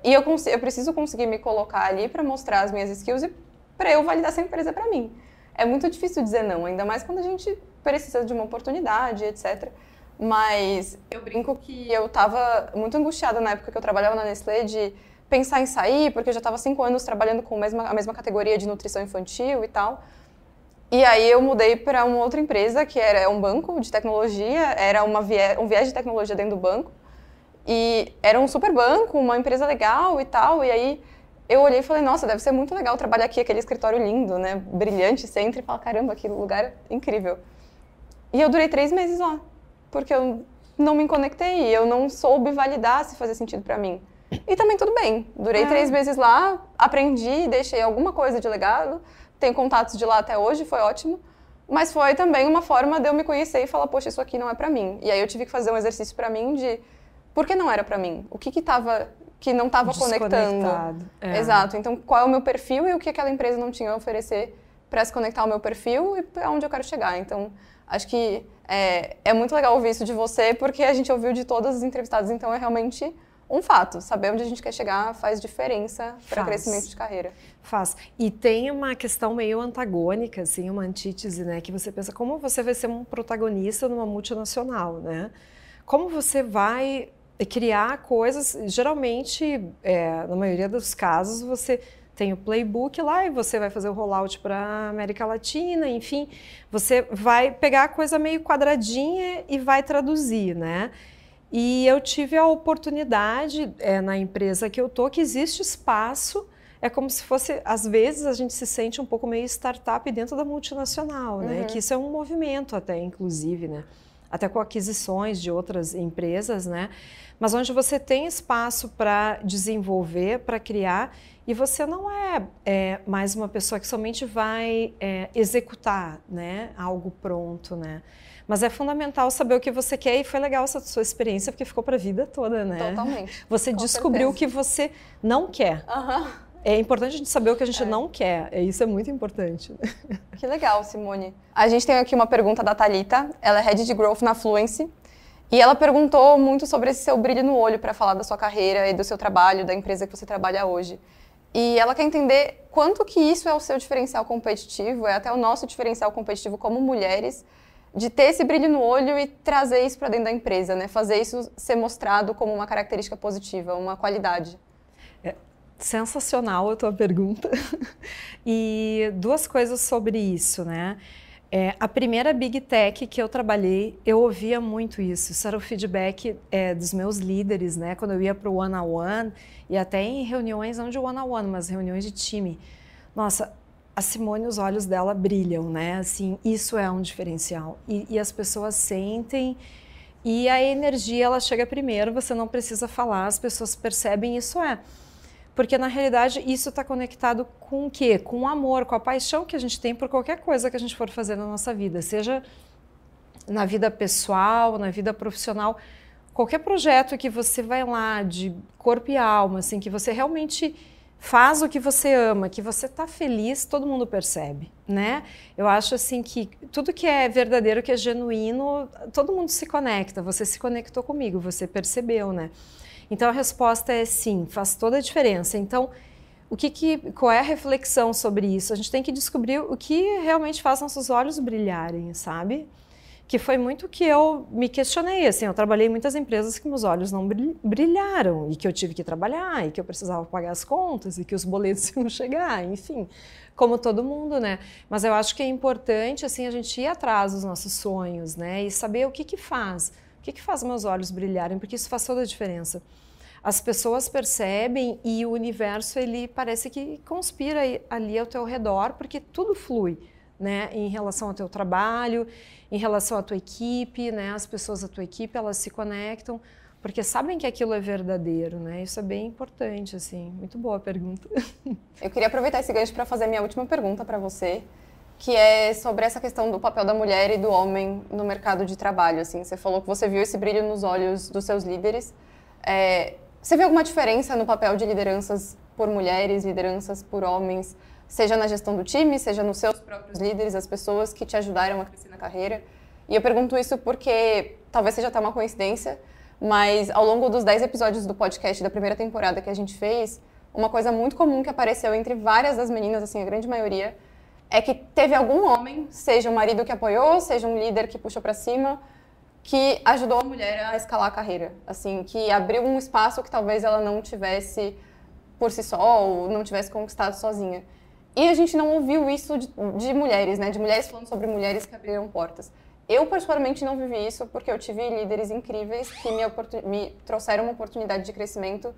E eu preciso conseguir me colocar ali para mostrar as minhas skills e para eu validar essa empresa para mim. É muito difícil dizer não, ainda mais quando a gente precisa de uma oportunidade, etc. Mas eu brinco que eu estava muito angustiada na época que eu trabalhava na Nestlé de pensar em sair, porque eu já estava 5 anos trabalhando com a mesma categoria de nutrição infantil e tal. E aí eu mudei para uma outra empresa, que era um banco de tecnologia, era um viés de tecnologia dentro do banco. E era um super banco, uma empresa legal e tal, e aí eu olhei e falei, nossa, deve ser muito legal trabalhar aqui, aquele escritório lindo, né, brilhante, você entra e fala, caramba, que lugar incrível. E eu durei 3 meses lá, porque eu não me conectei, eu não soube validar se fazia sentido pra mim. E também tudo bem, durei 3 meses lá, aprendi, deixei alguma coisa de legado, tenho contatos de lá até hoje, foi ótimo, mas foi também uma forma de eu me conhecer e falar, poxa, isso aqui não é pra mim. E aí eu tive que fazer um exercício pra mim de por que não era pra mim? O que não estava conectando? Exato. Então, qual é o meu perfil e o que aquela empresa não tinha a oferecer para se conectar ao meu perfil e para onde eu quero chegar? Então, acho que é muito legal ouvir isso de você, porque a gente ouviu de todas as entrevistadas, então é realmente um fato. Saber onde a gente quer chegar faz diferença para crescimento de carreira. Faz. E tem uma questão meio antagônica, assim, uma antítese, né? Que você pensa, como você vai ser um protagonista numa multinacional, né? Como você vai criar coisas, geralmente, na maioria dos casos, você tem o playbook lá e você vai fazer o rollout para a América Latina, enfim, você vai pegar a coisa meio quadradinha e vai traduzir, né? E eu tive a oportunidade na empresa que eu tô, que existe espaço, é como se fosse, às vezes a gente se sente um pouco meio startup dentro da multinacional, né? Que isso é um movimento até, inclusive, né? Até com aquisições de outras empresas, né? Mas onde você tem espaço para desenvolver, para criar, e você não é mais uma pessoa que somente vai executar, né? Algo pronto, né? Mas é fundamental saber o que você quer, e foi legal essa sua experiência, porque ficou para a vida toda, né? Totalmente. Você descobriu o que você não quer. É importante a gente saber o que a gente não quer. Isso é muito importante. Que legal, Simone. A gente tem aqui uma pergunta da Thalita. Ela é Head de Growth na Fluency. E ela perguntou muito sobre esse seu brilho no olho para falar da sua carreira e do seu trabalho, da empresa que você trabalha hoje. E ela quer entender quanto que isso é o seu diferencial competitivo, é até o nosso diferencial competitivo como mulheres, de ter esse brilho no olho e trazer isso para dentro da empresa, né? Fazer isso ser mostrado como uma característica positiva, uma qualidade. Sensacional a tua pergunta. E duas coisas sobre isso, né? A primeira Big Tech que eu trabalhei, eu ouvia muito isso. Isso era o feedback dos meus líderes, né? Quando eu ia para o one-on-one e até em reuniões, não de one-on-one, mas reuniões de time. Nossa, a Simone, os olhos dela brilham, né? Assim, isso é um diferencial. E as pessoas sentem, e a energia, ela chega primeiro, você não precisa falar, as pessoas percebem, isso Porque, na realidade, isso está conectado com o quê? Com o amor, com a paixão que a gente tem por qualquer coisa que a gente for fazer na nossa vida, seja na vida pessoal, na vida profissional, qualquer projeto que você vai lá de corpo e alma, assim, que você realmente faz o que você ama, que você está feliz, todo mundo percebe, né? Eu acho assim que tudo que é verdadeiro, que é genuíno, todo mundo se conecta. Você se conectou comigo, você percebeu, né? Então a resposta é sim, faz toda a diferença. Então, qual é a reflexão sobre isso? A gente tem que descobrir o que realmente faz nossos olhos brilharem, sabe? Que foi muito que eu me questionei, assim, eu trabalhei em muitas empresas que meus olhos não brilharam e que eu tive que trabalhar e que eu precisava pagar as contas e que os boletos iam chegar, enfim, como todo mundo, né? Mas eu acho que é importante, assim, a gente ir atrás dos nossos sonhos, né? E saber o que faz meus olhos brilharem, porque isso faz toda a diferença. As pessoas percebem e o universo, ele parece que conspira ali ao teu redor, porque tudo flui, né? Em relação ao teu trabalho, em relação à tua equipe, né? As pessoas da tua equipe, elas se conectam, porque sabem que aquilo é verdadeiro, né? Isso é bem importante, assim. Muito boa a pergunta. Eu queria aproveitar esse gancho para fazer a minha última pergunta para você, que é sobre essa questão do papel da mulher e do homem no mercado de trabalho. Assim, você falou que você viu esse brilho nos olhos dos seus líderes. Você vê alguma diferença no papel de lideranças por mulheres, lideranças por homens, seja na gestão do time, seja nos seus próprios líderes, as pessoas que te ajudaram a crescer na carreira? E eu pergunto isso porque talvez seja até uma coincidência, mas ao longo dos 10 episódios do podcast da primeira temporada que a gente fez, uma coisa muito comum que apareceu entre várias das meninas, assim, a grande maioria, é que teve algum homem, seja um marido que apoiou, seja um líder que puxou para cima, que ajudou a mulher a escalar a carreira, assim, que abriu um espaço que talvez ela não tivesse por si só ou não tivesse conquistado sozinha. E a gente não ouviu isso de mulheres, né? De mulheres falando sobre mulheres que abriram portas. Eu, particularmente, não vivi isso porque eu tive líderes incríveis que me trouxeram uma oportunidade de crescimento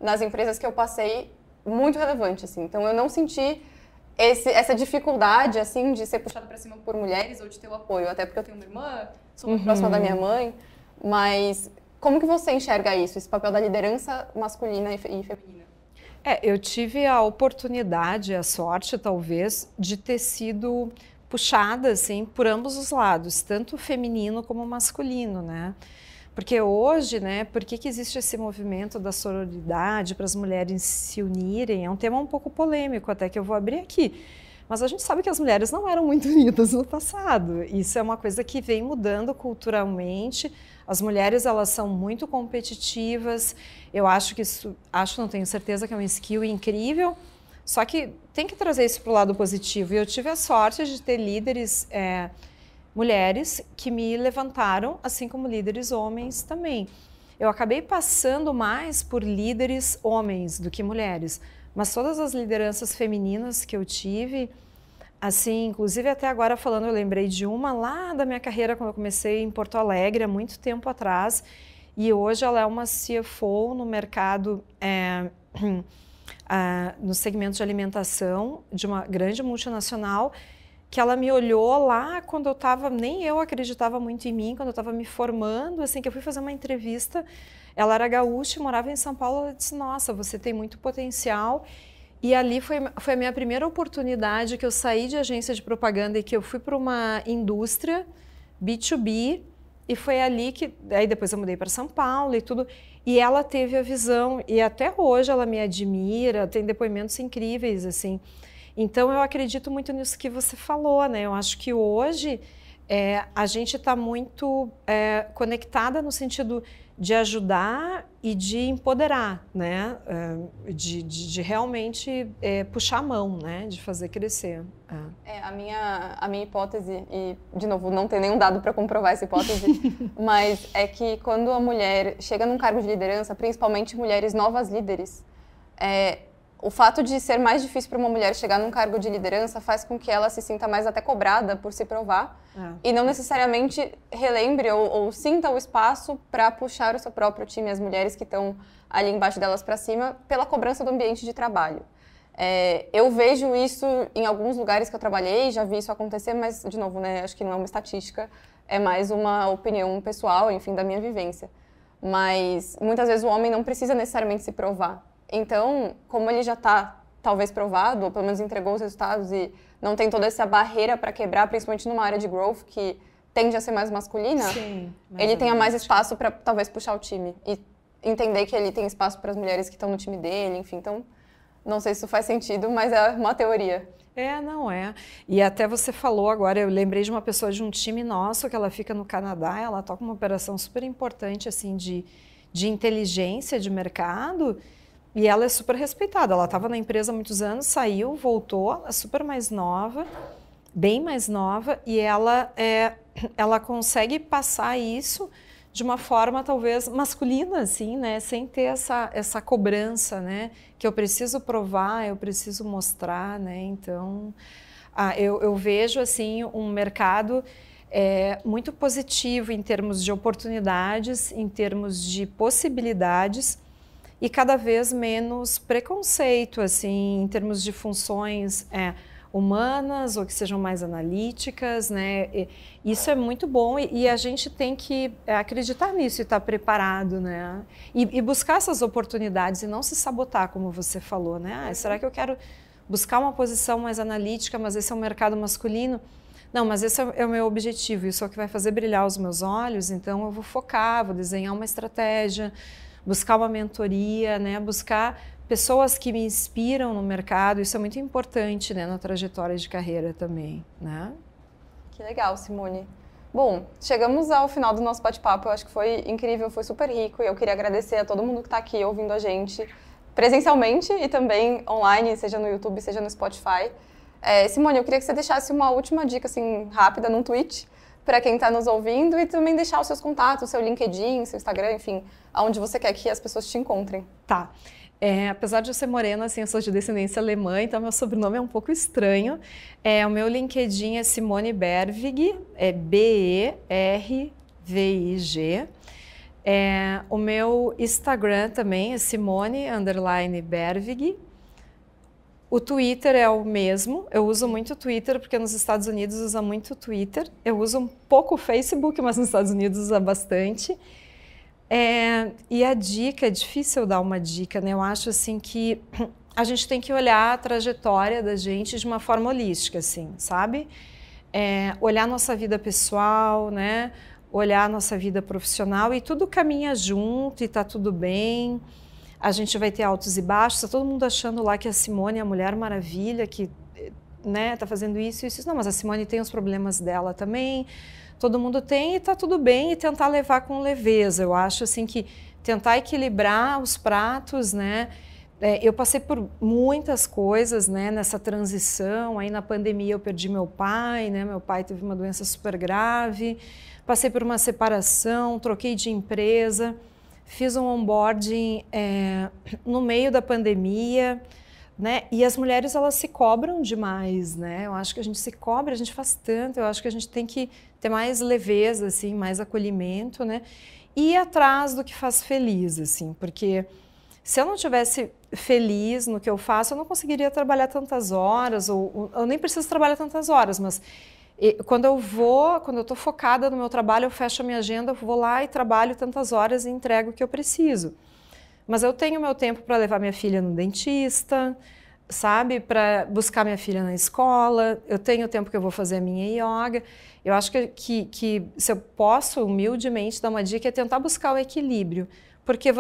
nas empresas que eu passei muito relevante, assim. Então, eu não senti essa dificuldade, assim, de ser puxada para cima por mulheres ou de ter o apoio. Até porque eu tenho uma irmã, sou muito próxima da minha mãe. Mas como que você enxerga isso, esse papel da liderança masculina e feminina? Eu tive a oportunidade, a sorte, talvez, de ter sido puxada, assim, por ambos os lados, tanto feminino como masculino, né? Porque hoje, né, por que existe esse movimento da sororidade para as mulheres se unirem? É um tema um pouco polêmico, até que eu vou abrir aqui. Mas a gente sabe que as mulheres não eram muito unidas no passado. Isso é uma coisa que vem mudando culturalmente. As mulheres, elas são muito competitivas. Eu acho que não tenho certeza que é um skill incrível. Só que tem que trazer isso para o lado positivo. E eu tive a sorte de ter líderes mulheres que me levantaram, assim como líderes homens também. Eu acabei passando mais por líderes homens do que mulheres, mas todas as lideranças femininas que eu tive, assim, inclusive até agora falando, eu lembrei de uma lá da minha carreira, quando eu comecei em Porto Alegre, há muito tempo atrás, e hoje ela é uma CFO no mercado, no segmento de alimentação, de uma grande multinacional, que ela me olhou lá quando eu estava, nem eu acreditava muito em mim, quando eu estava me formando, assim, que eu fui fazer uma entrevista, ela era gaúcha, morava em São Paulo, ela disse, nossa, você tem muito potencial, e ali foi a minha primeira oportunidade que eu saí de agência de propaganda e que eu fui para uma indústria B2B, e foi ali que, aí depois eu mudei para São Paulo e tudo, e ela teve a visão, e até hoje ela me admira, tem depoimentos incríveis, assim. Então, eu acredito muito nisso que você falou, né? Eu acho que hoje a gente está muito conectada no sentido de ajudar e de empoderar, né? De realmente puxar a mão, né? De fazer crescer. A minha hipótese, e de novo, não tem nenhum dado para comprovar essa hipótese, mas é que quando a mulher chega num cargo de liderança, principalmente mulheres novas líderes, o fato de ser mais difícil para uma mulher chegar num cargo de liderança faz com que ela se sinta mais até cobrada por se provar e não necessariamente relembre ou sinta o espaço para puxar o seu próprio time, as mulheres que estão ali embaixo delas para cima, pela cobrança do ambiente de trabalho. Eu vejo isso em alguns lugares que eu trabalhei, já vi isso acontecer, mas, de novo, né, acho que não é uma estatística, é mais uma opinião pessoal, enfim, da minha vivência. Mas, muitas vezes, o homem não precisa necessariamente se provar. Então, como ele já está, talvez, provado, ou pelo menos entregou os resultados e não tem toda essa barreira para quebrar, principalmente numa área de growth, que tende a ser mais masculina, sim, ele tenha mais espaço para, talvez, puxar o time. E entender que ele tem espaço para as mulheres que estão no time dele, enfim. Então, não sei se isso faz sentido, mas é uma teoria. Não é. E até você falou agora, eu lembrei de uma pessoa de um time nosso, que ela fica no Canadá, ela toca uma operação super importante, assim, de inteligência de mercado, e ela é super respeitada. Ela estava na empresa há muitos anos, saiu, voltou, ela é super mais nova, bem mais nova, e ela consegue passar isso de uma forma talvez masculina, assim, né? Sem ter essa cobrança, né? Que eu preciso provar, eu preciso mostrar, né? Então, eu vejo assim um mercado muito positivo em termos de oportunidades, em termos de possibilidades, e cada vez menos preconceito, assim, em termos de funções humanas ou que sejam mais analíticas, né? Isso é muito bom e a gente tem que acreditar nisso e estar preparado, né? E buscar essas oportunidades e não se sabotar, como você falou, né? Será que eu quero buscar uma posição mais analítica, mas esse é um mercado masculino? Não, mas esse é o meu objetivo, isso é o que vai fazer brilhar os meus olhos, então eu vou focar, vou desenhar uma estratégia, buscar uma mentoria, né? Buscar pessoas que me inspiram no mercado, isso é muito importante, né, na trajetória de carreira também, né? Que legal, Simone. Bom, chegamos ao final do nosso bate-papo, eu acho que foi incrível, foi super rico, e eu queria agradecer a todo mundo que está aqui ouvindo a gente presencialmente e também online, seja no YouTube, seja no Spotify. Simone, eu queria que você deixasse uma última dica, assim, rápida, num tweet, para quem está nos ouvindo, e também deixar os seus contatos, seu LinkedIn, seu Instagram, enfim, aonde você quer que as pessoas te encontrem. Tá. Apesar de eu ser morena, assim, eu sou de descendência alemã, então meu sobrenome é um pouco estranho. O meu LinkedIn é Simone Bervig, é B-E-R-V-I-G. O meu Instagram também é Simone_Bervig. O Twitter é o mesmo, eu uso muito o Twitter, porque nos Estados Unidos usa muito o Twitter. Eu uso um pouco o Facebook, mas nos Estados Unidos usa bastante. E a dica, é difícil dar uma dica, né? Eu acho assim que a gente tem que olhar a trajetória da gente de uma forma holística, assim, sabe? Olhar nossa vida pessoal, né? Olhar nossa vida profissional e tudo caminha junto e tá tudo bem. A gente vai ter altos e baixos, tá todo mundo achando lá que a Simone é a Mulher Maravilha, que, né, tá fazendo isso. Não, mas a Simone tem os problemas dela também. Todo mundo tem e está tudo bem, e tentar levar com leveza. Eu acho assim que tentar equilibrar os pratos, né? Eu passei por muitas coisas, né, nessa transição. Aí na pandemia eu perdi meu pai, né? Meu pai teve uma doença super grave. Passei por uma separação, troquei de empresa, fiz um onboarding no meio da pandemia. né? E as mulheres, elas se cobram demais, né? Eu acho que a gente se cobra, a gente faz tanto, eu acho que a gente tem que ter mais leveza, assim, mais acolhimento, né? E ir atrás do que faz feliz, assim, porque se eu não tivesse feliz no que eu faço, eu não conseguiria trabalhar tantas horas, ou eu nem preciso trabalhar tantas horas, mas quando eu estou focada no meu trabalho, eu fecho a minha agenda, eu vou lá e trabalho tantas horas e entrego o que eu preciso. Mas eu tenho meu tempo para levar minha filha no dentista, sabe? Para buscar minha filha na escola, eu tenho o tempo que eu vou fazer a minha yoga. Eu acho que se eu posso, humildemente, dar uma dica, é tentar buscar o equilíbrio. Porque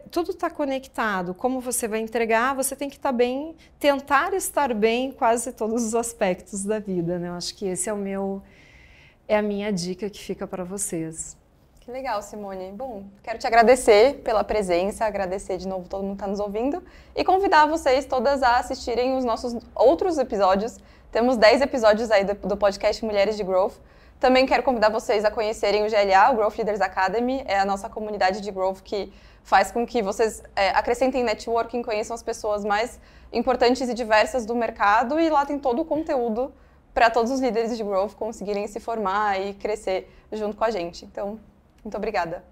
tudo está conectado. Como você vai entregar, você tem que estar bem, tentar estar bem em quase todos os aspectos da vida, né? Eu acho que esse é a minha dica que fica para vocês. Que legal, Simone. Bom, quero te agradecer pela presença, agradecer de novo todo mundo que está nos ouvindo e convidar vocês todas a assistirem os nossos outros episódios. Temos 10 episódios aí do podcast Mulheres de Growth. Também quero convidar vocês a conhecerem o GLA, o Growth Leaders Academy. É a nossa comunidade de Growth que faz com que vocês acrescentem networking, conheçam as pessoas mais importantes e diversas do mercado e lá tem todo o conteúdo para todos os líderes de Growth conseguirem se formar e crescer junto com a gente. Então, muito obrigada.